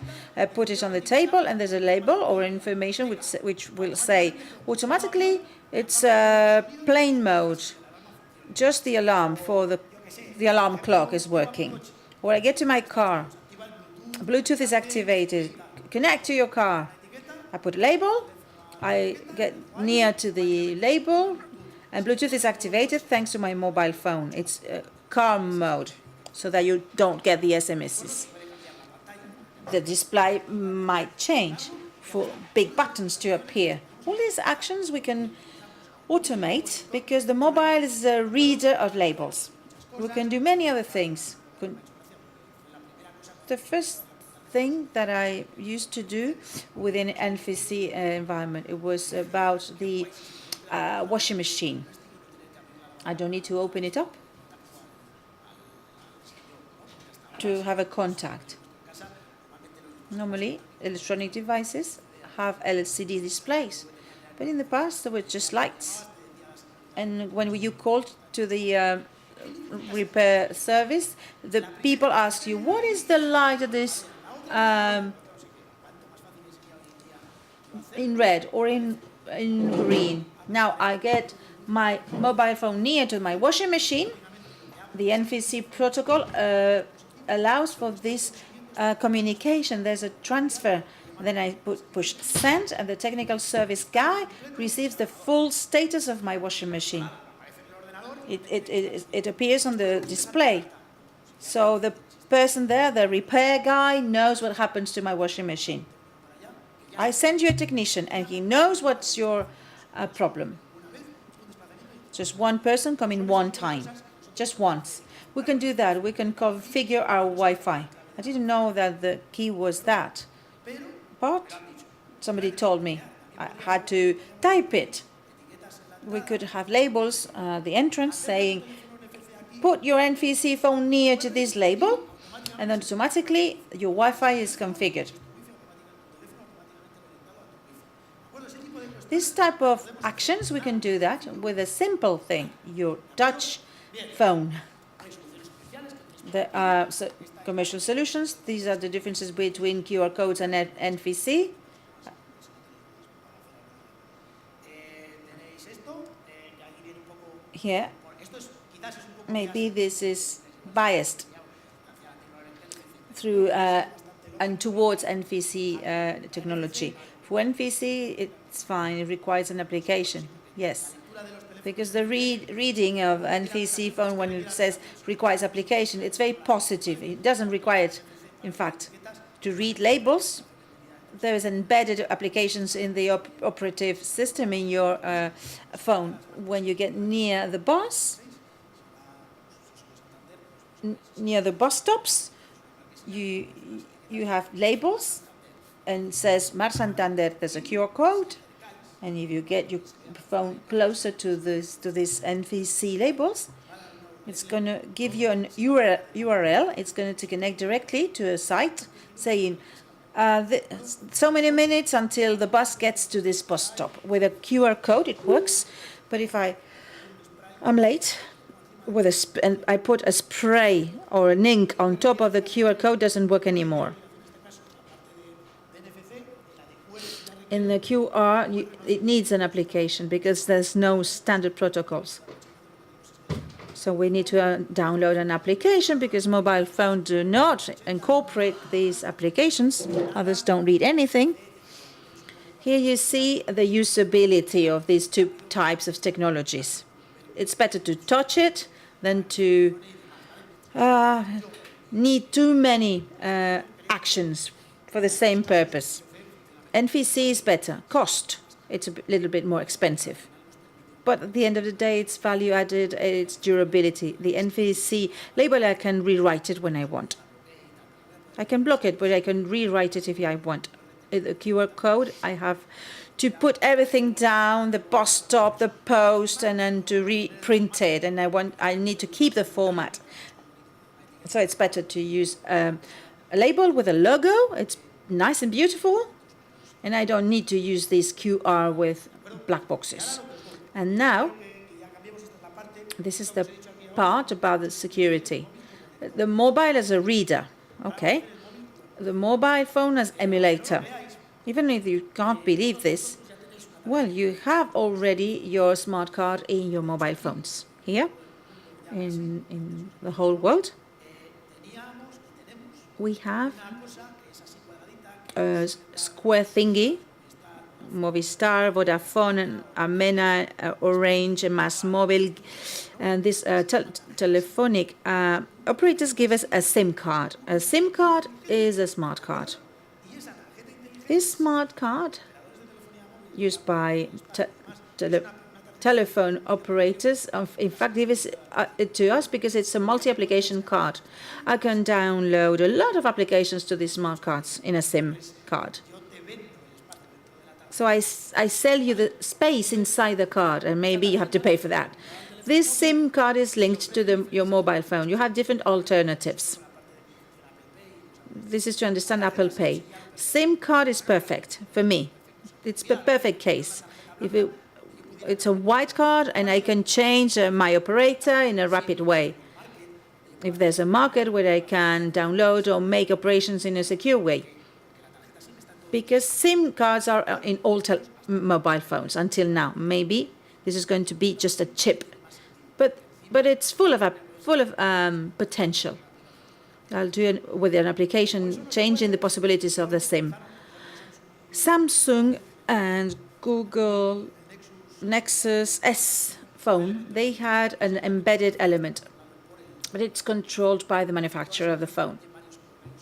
put it on the table, and there's a label or information which will say automatically it's plane mode. Just the alarm for the alarm clock is working. When I get to my car, Bluetooth is activated. Connect to your car. I put a label. I get near to the label, and Bluetooth is activated thanks to my mobile phone. It's car mode, so that you don't get the SMSs. The display might change for big buttons to appear. All these actions we can automate because the mobile is a reader of labels. We can do many other things. The first thing that I used to do within NVC environment, it was about the washing machine. I don't need to open it up to have a contact. Normally, electronic devices have LCD displays, but in the past there were just lights. And when you called to the repair service, the people asked you, what is the light of this in red or in green? Now I get my mobile phone near to my washing machine. The NVC protocol allows for this communication. There's a transfer. Then I push send, and the technical service guy receives the full status of my washing machine. It appears on the display. So the person there, the repair guy, knows what happens to my washing machine. I send you a technician, and he knows what's your problem. Just one person coming one time, just once. We can do that. We can configure our Wi-Fi. I didn't know that the key was that, but somebody told me I had to type it. We could have labels at the entrance saying, put your NVC phone near to this label, and then automatically your Wi-Fi is configured. This type of actions, we can do that with a simple thing, your touch phone. There are commercial solutions. These are the differences between QR codes and NFC. Here, maybe this is biased through and towards NFC technology. For NFC, it's fine. It requires an application. Yes. Because the reading of NFC phone, when it says requires application, it's very positive. It doesn't require it, in fact, to read labels. There is embedded applications in the operative system in your phone. When you get near the bus, near the bus stops, you have labels and says Mar Santander. There's a QR code. And if you get your phone closer to these NFC labels, it's going to give you an URL. It's going to connect directly to a site saying so many minutes until the bus gets to this bus stop. With a QR code, it works. But if I'm late, and I put a spray or an ink on top of the QR code, it doesn't work anymore. In the QR, it needs an application because there's no standard protocols. So we need to download an application because mobile phones do not incorporate these applications. Others don't read anything. Here you see the usability of these two types of technologies. It's better to touch it than to need too many actions for the same purpose. NFC is better. Cost, it's a little bit more expensive. But at the end of the day, it's value added, it's durability. The NFC label, I can rewrite it when I want. I can block it, but I can rewrite it if I want. The QR code, I have to put everything down, the bus stop, the post, and then to reprint it. And I need to keep the format. So it's better to use a label with a logo. It's nice and beautiful. And I don't need to use this QR with black boxes. And now, this is the part about the security. The mobile as a reader, okay? The mobile phone as emulator. Even if you can't believe this, well, you have already your smart card in your mobile phones. Here, in the whole world, we have a square thingy, Movistar, Vodafone, Amena, Orange, MásMóvil, and these telephonic operators give us a SIM card. A SIM card is a smart card. This smart card, used by telephone operators, in fact, give it to us because it's a multi-application card. I can download a lot of applications to these smart cards in a SIM card. So I sell you the space inside the card, and maybe you have to pay for that. This SIM card is linked to your mobile phone. You have different alternatives. This is to understand Apple Pay. SIM card is perfect for me. It's the perfect case. It's a white card, and I can change my operator in a rapid way. If there's a market where I can download or make operations in a secure way. Because SIM cards are in all mobile phones until now. Maybe this is going to be just a chip, but it's full of potential. I'll do it with an application changing the possibilities of the SIM. Samsung and Google Nexus S phone, they had an embedded element, but it's controlled by the manufacturer of the phone.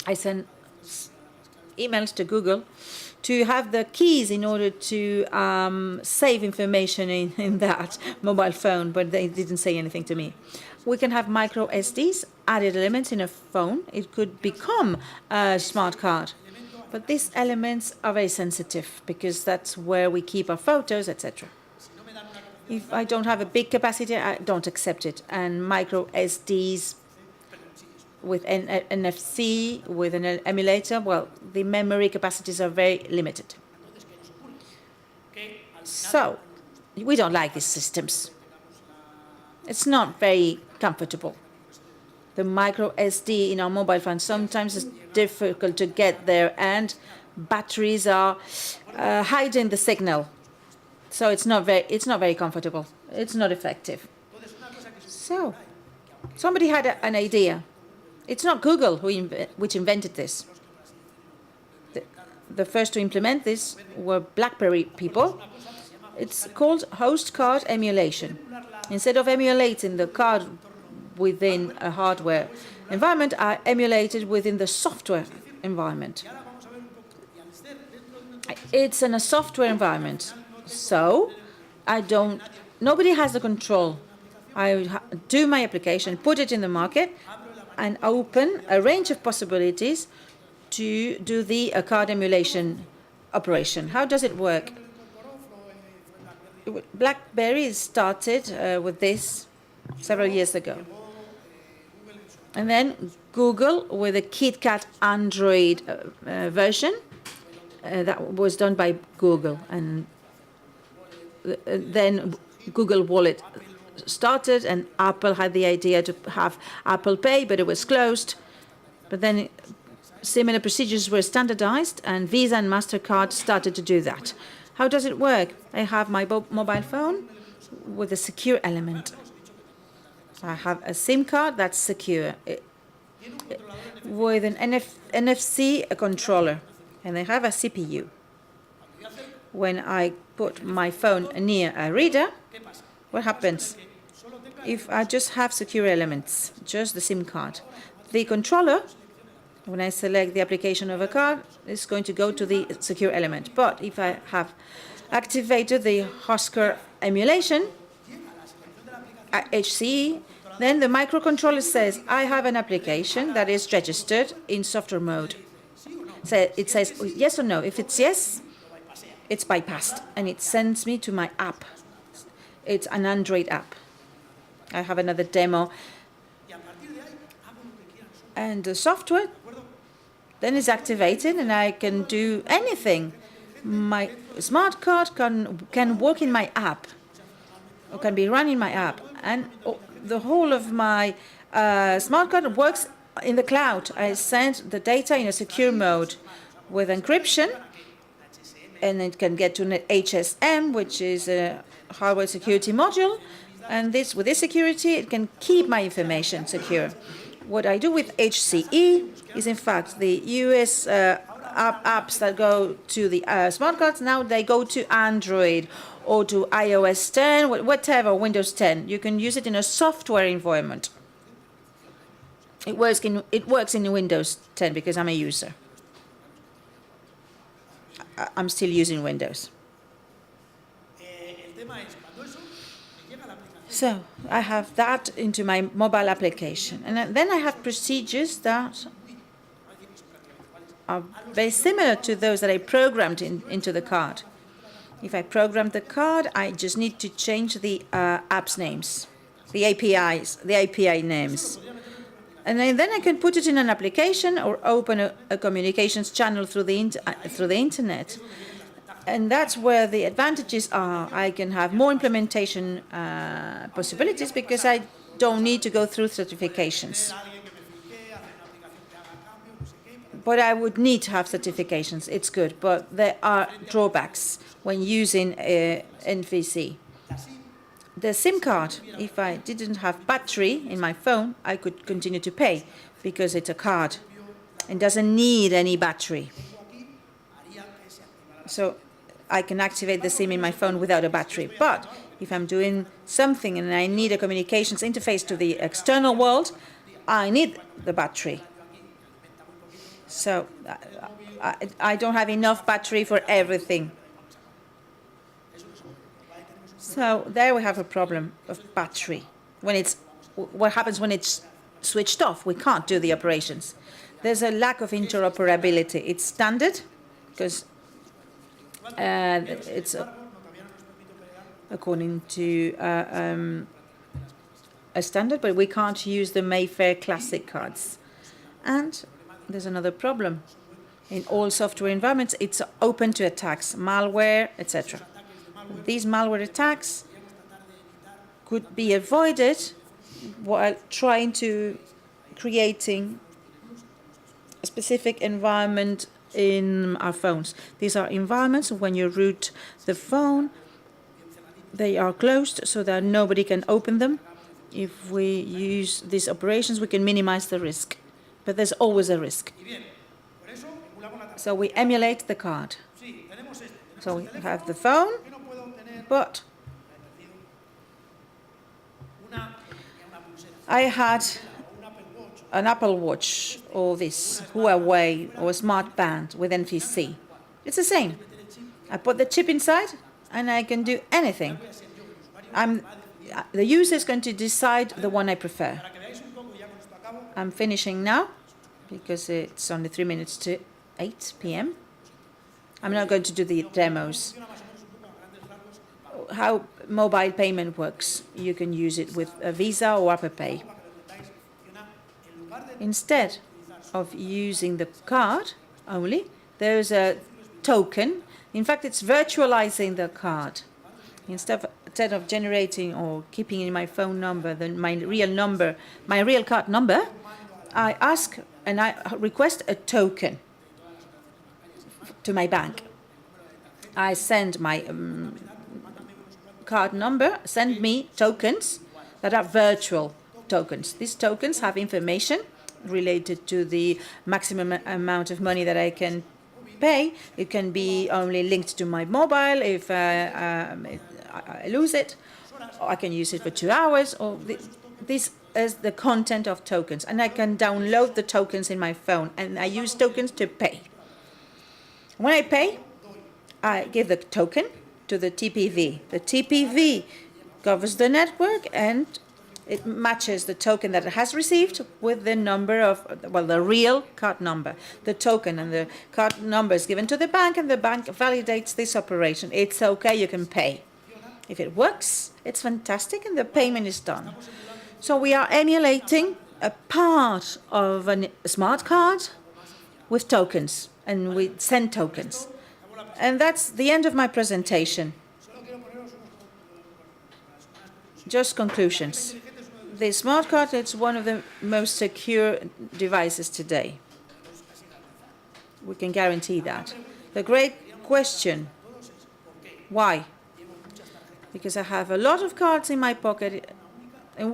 I sent emails to Google to have the keys in order to save information in that mobile phone, but they didn't say anything to me. We can have micro SDs, added elements in a phone. It could become a smart card. But these elements are very sensitive because that's where we keep our photos, etc. If I don't have a big capacity, I don't accept it. And micro SDs with NFC, with an emulator, well, the memory capacities are very limited. So, we don't like these systems. It's not very comfortable. the micro SD in our mobile phone. Sometimes it's difficult to get there, and batteries are hiding the signal. So it's not very comfortable. It's not effective. So somebody had an idea. It's not Google which invented this. The first to implement this were BlackBerry people. It's called host card emulation. Instead of emulating the card within a hardware environment, I emulated within the software environment. It's in a software environment, so nobody has the control. I do my application, put it in the market, and open a range of possibilities to do the card emulation operation. How does it work? BlackBerry started with this several years ago. And then Google with a KitKat Android version that was done by Google. And then Google Wallet started, and Apple had the idea to have Apple Pay, but it was closed. But then similar procedures were standardized, and Visa and MasterCard started to do that. How does it work? I have my mobile phone with a secure element. I have a SIM card that's secure with an NFC controller, and I have a CPU. When I put my phone near a reader, what happens? If I just have secure elements, just the SIM card, the controller, when I select the application of a card, is going to go to the secure element. But if I have activated the Hosker emulation, HCE, then the microcontroller says, I have an application that is registered in software mode. So it says yes or no. If it's yes, it's bypassed, and it sends me to my app. It's an Android app. I have another demo. And the software then is activated, and I can do anything. My smart card can work in my app, or can be run in my app. And the whole of my smart card works in the cloud. I send the data in a secure mode with encryption, and it can get to an HSM, which is a hardware security module. And with this security, it can keep my information secure. What I do with HCE is, in fact, the US apps that go to the smart cards, now they go to Android or to iOS 10, whatever, Windows 10. You can use it in a software environment. It works in Windows 10 because I'm a user. I'm still using Windows. So I have that into my mobile application. And then I have procedures that are very similar to those that I programmed into the card. If I program the card, I just need to change the apps names, the API names. And then I can put it in an application or open a communications channel through the internet. And that's where the advantages are. I can have more implementation possibilities because I don't need to go through certifications. But I would need to have certifications. It's good, but there are drawbacks when using NVC. The SIM card, if I didn't have battery in my phone, I could continue to pay because it's a card and doesn't need any battery. So I can activate the SIM in my phone without a battery. But if I'm doing something and I need a communications interface to the external world, I need the battery. So I don't have enough battery for everything. So there we have a problem of battery. What happens when it's switched off? We can't do the operations. There's a lack of interoperability. It's standard because it's according to a standard, but we can't use the Mayfair Classic cards. And there's another problem. In all software environments, it's open to attacks, malware, etc. These malware attacks could be avoided while trying to creating a specific environment in our phones. These are environments when you root the phone, they are closed so that nobody can open them. If we use these operations, we can minimize the risk. But there's always a risk. So we emulate the card. So we have the phone, but I had an Apple Watch or this Huawei or a smart band with NFC. It's the same. I put the chip inside and I can do anything. The user is going to decide the one I prefer. I'm finishing now because it's only 3 minutes to 8 p.m. I'm not going to do the demos. How mobile payment works. You can use it with a Visa or Apple Pay. Instead of using the card only, there's a token. In fact, it's virtualizing the card. Instead of generating or keeping in my phone number my real card number, I ask and I request a token to my bank. I send my card number, send me tokens that are virtual tokens. These tokens have information related to the maximum amount of money that I can pay. It can be only linked to my mobile if I lose it, or I can use it for 2 hours, or this is the content of tokens. And I can download the tokens in my phone, and I use tokens to pay. When I pay, I give the token to the TPV. The TPV covers the network, and it matches the token that it has received with the number of, well, the real card number. The token and the card number is given to the bank, and the bank validates this operation. It's okay, you can pay. If it works, it's fantastic, and the payment is done. So we are emulating a part of a smart card with tokens, and we send tokens. And that's the end of my presentation. Just conclusions. The smart card is one of the most secure devices today. We can guarantee that. The great question, why? Because I have a lot of cards in my pocket, and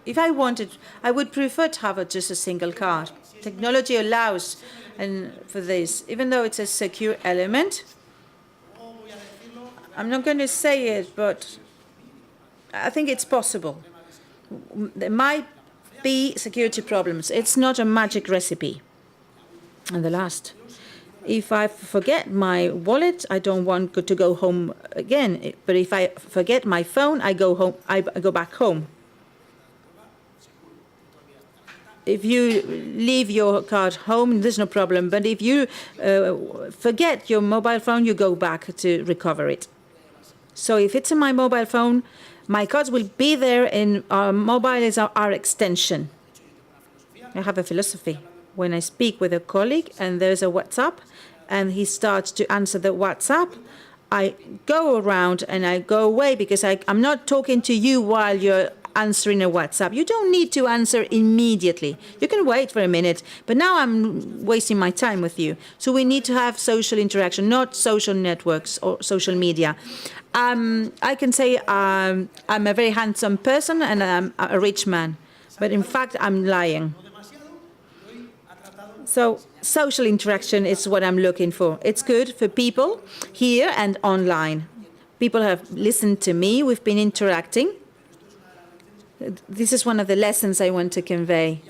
if I wanted, I would prefer to have just a single card. Technology allows for this, even though it's a secure element. I'm not going to say it, but I think it's possible. There might be security problems. It's not a magic recipe. And the last, if I forget my wallet, I don't want to go home again. But if I forget my phone, I go home. I go back home. If you leave your card home, there's no problem. But if you forget your mobile phone, you go back to recover it. So if it's in my mobile phone, my cards will be there, and our mobile is our extension. I have a philosophy. When I speak with a colleague and there's a WhatsApp and he starts to answer the WhatsApp, I go around and I go away because I'm not talking to you while you're answering a WhatsApp. You don't need to answer immediately. You can wait for a minute, but now I'm wasting my time with you. So we need to have social interaction, not social networks or social media. I can say I'm a very handsome person and I'm a rich man, but in fact I'm lying. So social interaction is what I'm looking for. It's good for people here and online. People have listened to me. We've been interacting. This is one of the lessons I want to convey.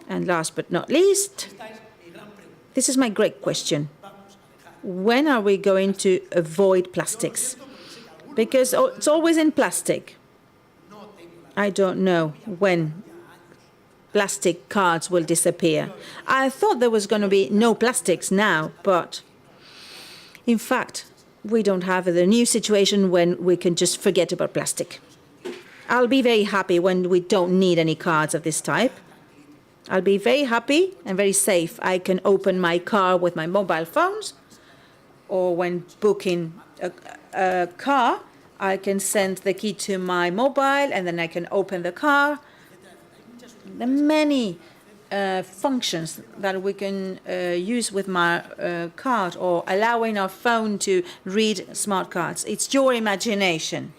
And last but not least, this is my great question. When are we going to avoid plastics? Because it's always in plastic. I don't know when plastic cards will disappear. I thought there was going to be no plastics now, but in fact, we don't have the new situation when we can just forget about plastic. I'll be very happy when we don't need any cards of this type. I'll be very happy and very safe. I can open my car with my mobile phones, or when booking a car, I can send the key to my mobile and then I can open the car. the many functions that we can use with my card, or allowing our phone to read smart cards. It's your imagination.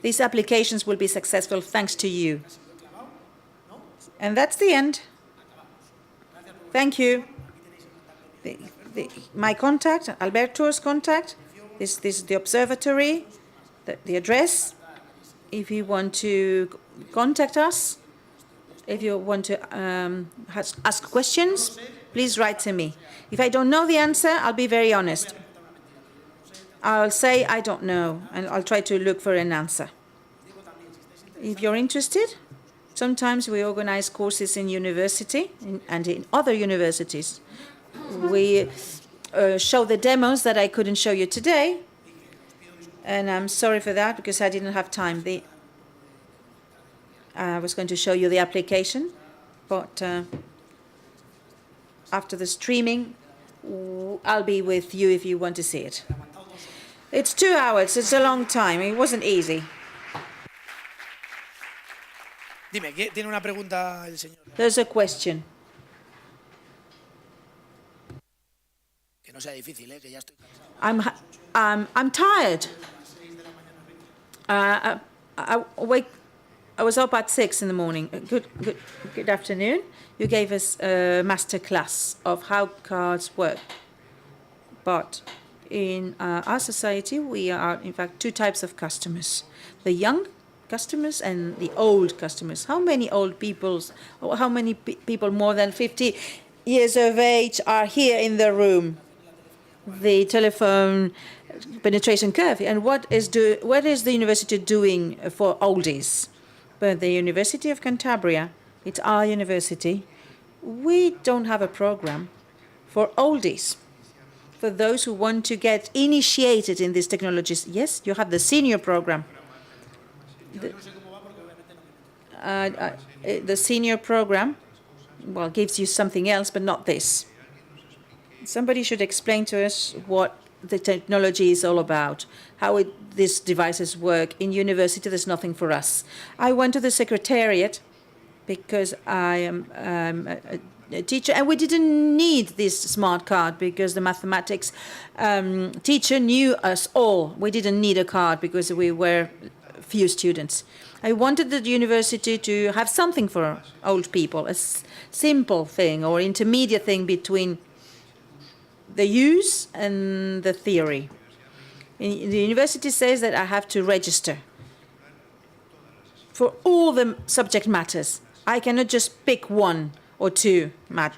These applications will be successful thanks to you. And that's the end. Thank you. My contact, Alberto's contact, this is the observatory, the address. If you want to contact us, if you want to ask questions, please write to me. If I don't know the answer, I'll be very honest. I'll say I don't know, and I'll try to look for an answer. If you're interested, sometimes we organize courses in university and in other universities. We show the demos that I couldn't show you today, and I'm sorry for that because I didn't have time. I was going to show you the application, but after the streaming, I'll be with you if you want to see it. It's 2 hours. It's a long time. It wasn't easy. Dime, ¿tiene una pregunta el señor? There's a question. Que no sea difícil, que ya estoy cansado. I'm tired. I was up at 6 in the morning. Good afternoon. You gave us a master class of how cards work. But in our society, we are, in fact, two types of customers. The young customers and the old customers. How many old people, or how many people more than 50 years of age are here in the room? The telephone penetration curve. And what is the university doing for oldies? But the University of Cantabria, it's our university, we don't have a program for oldies, for those who want to get initiated in these technologies. Yes, you have the senior program. The senior program, well, gives you something else, but not this. Somebody should explain to us what the technology is all about, how these devices work. In university, there's nothing for us. I went to the secretariat because I am a teacher, and we didn't need this smart card because the mathematics teacher knew us all. We didn't need a card because we were few students. I wanted the university to have something for old people, a simple thing or intermediate thing between the use and the theory. The university says that I have to register for all the subject matters. I cannot just pick one or two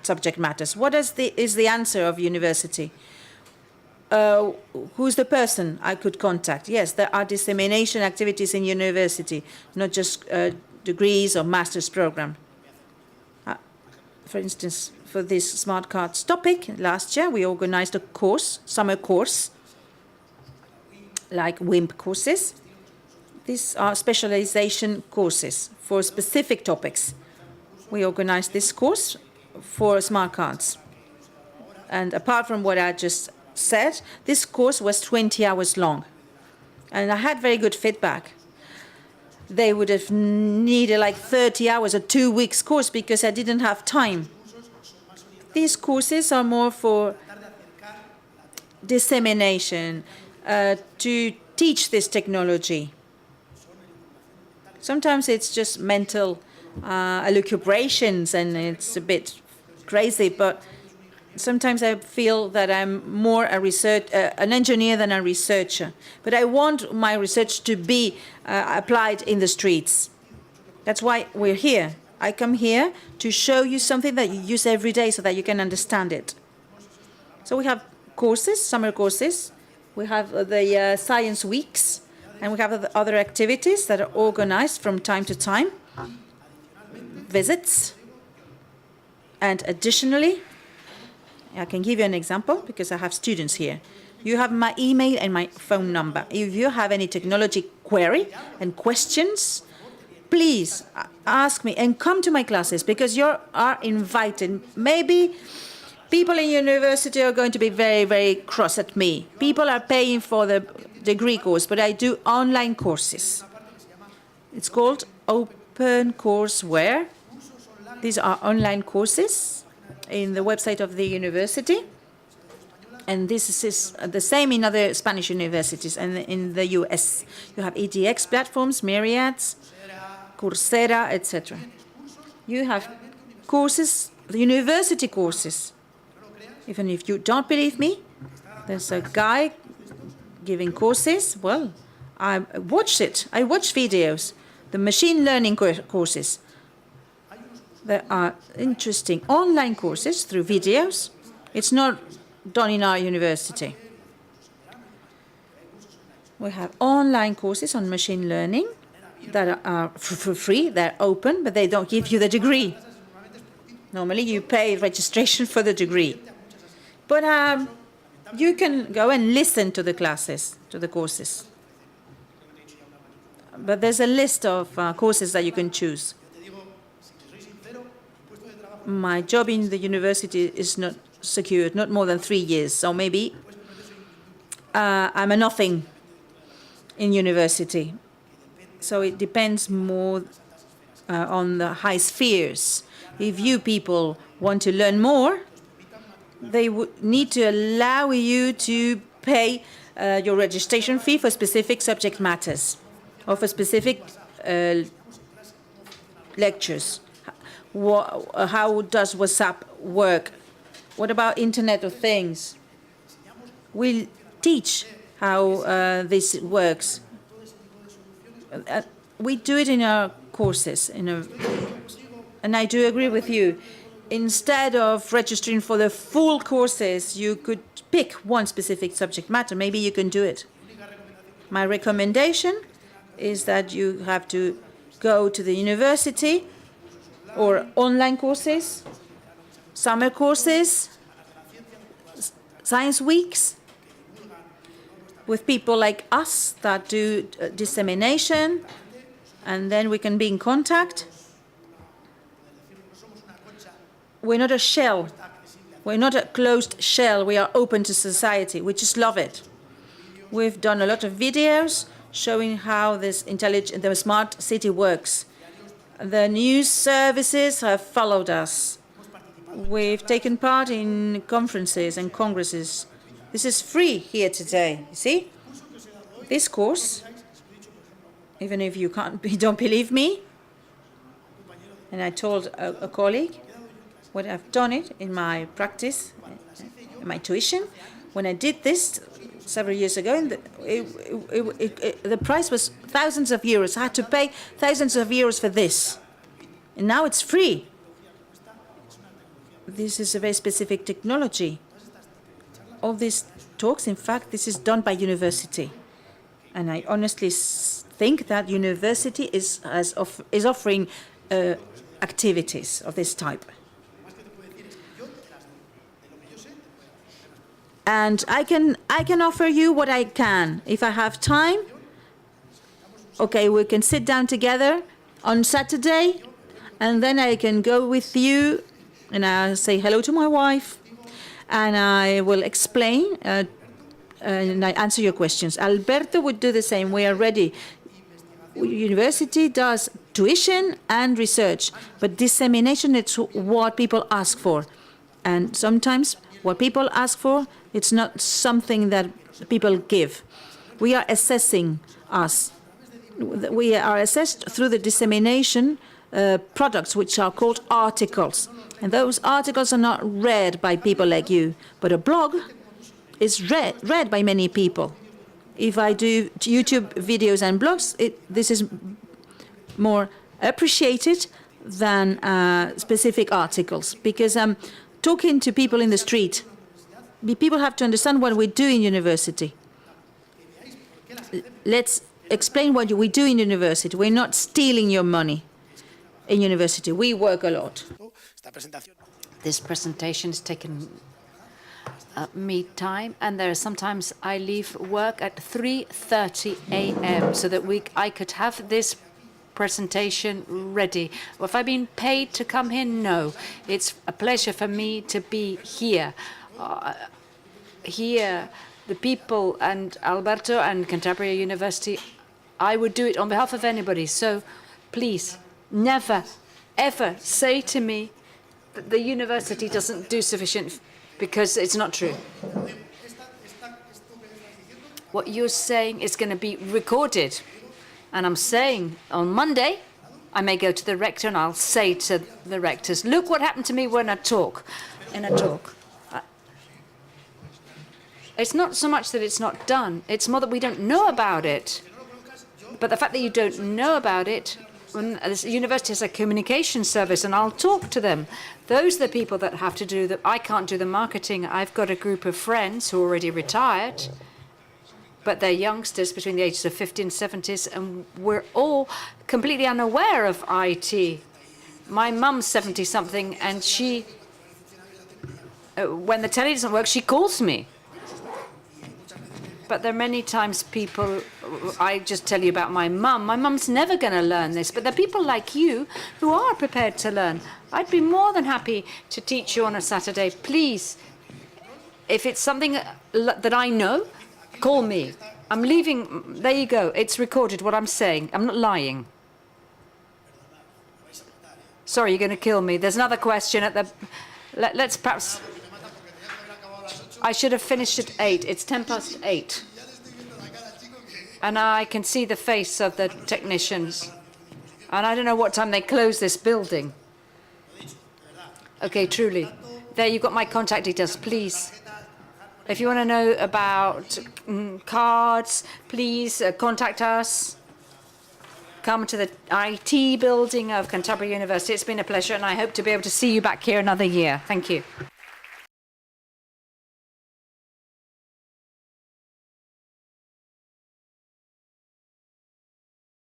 subject matters. What is the answer of university? Who's the person I could contact? Yes, there are dissemination activities in university, not just degrees or master's program. For instance, for this smart cards topic, last year we organized a course, summer course, like WIMP courses. These are specialization courses for specific topics. We organized this course for smart cards. And apart from what I just said, this course was 20 hours long. And I had very good feedback. They would have needed like 30 hours or 2 weeks course because I didn't have time. These courses are more for dissemination, to teach this technology. Sometimes it's just mental elucubrations and it's a bit crazy, but sometimes I feel that I'm more an engineer than a researcher. But I want my research to be applied in the streets. That's why we're here. I come here to show you something that you use every day so that you can understand it. So we have courses, summer courses. We have the science weeks, and we have other activities that are organized from time to time, visits. And additionally, I can give you an example because I have students here. You have my email and my phone number. If you have any technology query and questions, please ask me and come to my classes because you are invited. Maybe people in university are going to be very, very cross at me. People are paying for the degree course, but I do online courses. It's called Open Courseware, These are online courses in the website of the university. And this is the same in other Spanish universities and in the US. You have EDX platforms, Myriads, Coursera, etc. You have courses, the university courses. Even if you don't believe me, there's a guy giving courses. Well, I watched it. I watched videos, the machine learning courses. There are interesting online courses through videos. It's not done in our university. We have online courses on machine learning that are for free, they're open, but they don't give you the degree. Normally you pay registration for the degree. But you can go and listen to the classes, to the courses. But there's a list of courses that you can choose. My job in the university is not secured, not more than 3 years, so maybe I'm a nothing in university. So it depends more on the high spheres. If you people want to learn more, they would need to allow you to pay your registration fee for specific subject matters or for specific lectures. How does WhatsApp work? What about Internet of Things? We'll teach how this works. We do it in our courses, and I do agree with you. Instead of registering for the full courses, you could pick one specific subject matter. Maybe you can do it. My recommendation is that you have to go to the university or online courses, summer courses, science weeks, with people like us that do dissemination, and then we can be in contact. We're not a shell. We're not a closed shell. We are open to society. We just love it. We've done a lot of videos showing how this the smart city works. The news services have followed us. We've taken part in conferences and congresses. This is free here today, you see? This course, even if you don't believe me, and I told a colleague what I've done it in my practice, in my tuition. When I did this several years ago, and the price was thousands of euros. I had to pay thousands of euros for this. And now it's free. This is a very specific technology. All these talks, in fact, this is done by university. And I honestly think that university is offering activities of this type. And I can offer you what I can. If I have time, okay, we can sit down together on Saturday, and then I can go with you, and I'll say hello to my wife, and I will explain, and I answer your questions. Alberto would do the same. We are ready. University does tuition and research, but dissemination is what people ask for. And sometimes what people ask for, it's not something that people give. We are assessing us. We are assessed through the dissemination products, which are called articles. And those articles are not read by people like you, but a blog is read by many people. If I do YouTube videos and blogs, this is more appreciated than specific articles, because I'm talking to people in the street. People have to understand what we do in university. Let's explain what we do in university. We're not stealing your money in university. We work a lot. This presentation has taken me time, and there are sometimes I leave work at 3:30 a.m. so that I could have this presentation ready. Have I been paid to come here? No. It's a pleasure for me to be here. Here, the people and Alberto and Cantabria University, I would do it on behalf of anybody. So please, never, ever say to me that the university doesn't do sufficient, because it's not true. What you're saying is going to be recorded. And I'm saying on Monday, I may go to the rector and I'll say to the rectors, look what happened to me when I talk, in a talk. It's not so much that it's not done, it's more that we don't know about it. But the fact that you don't know about it, when the university has a communication service, and I'll talk to them. Those are the people that have to do the, I can't do the marketing. I've got a group of friends who are already retired, but they're youngsters between the ages of 50 and 70s, and we're all completely unaware of IT. My mum's 70-something, and she, when the telly doesn't work, she calls me. But there are many times people, I just tell you about my mum. My mum's never going to learn this, but there are people like you who are prepared to learn. I'd be more than happy to teach you on a Saturday. Please, if it's something that I know, call me. I'm leaving. There you go. It's recorded what I'm saying. I'm not lying. Sorry, you're going to kill me. There's another question at the... Let's perhaps... I should have finished at 8. It's 8:10. And I can see the face of the technicians. And I don't know what time they close this building. Okay, truly. There, you've got my contact details, please. If you want to know about cards, please contact us. Come to the IT building of Canterbury University. It's been a pleasure, and I hope to be able to see you back here another year. Thank you.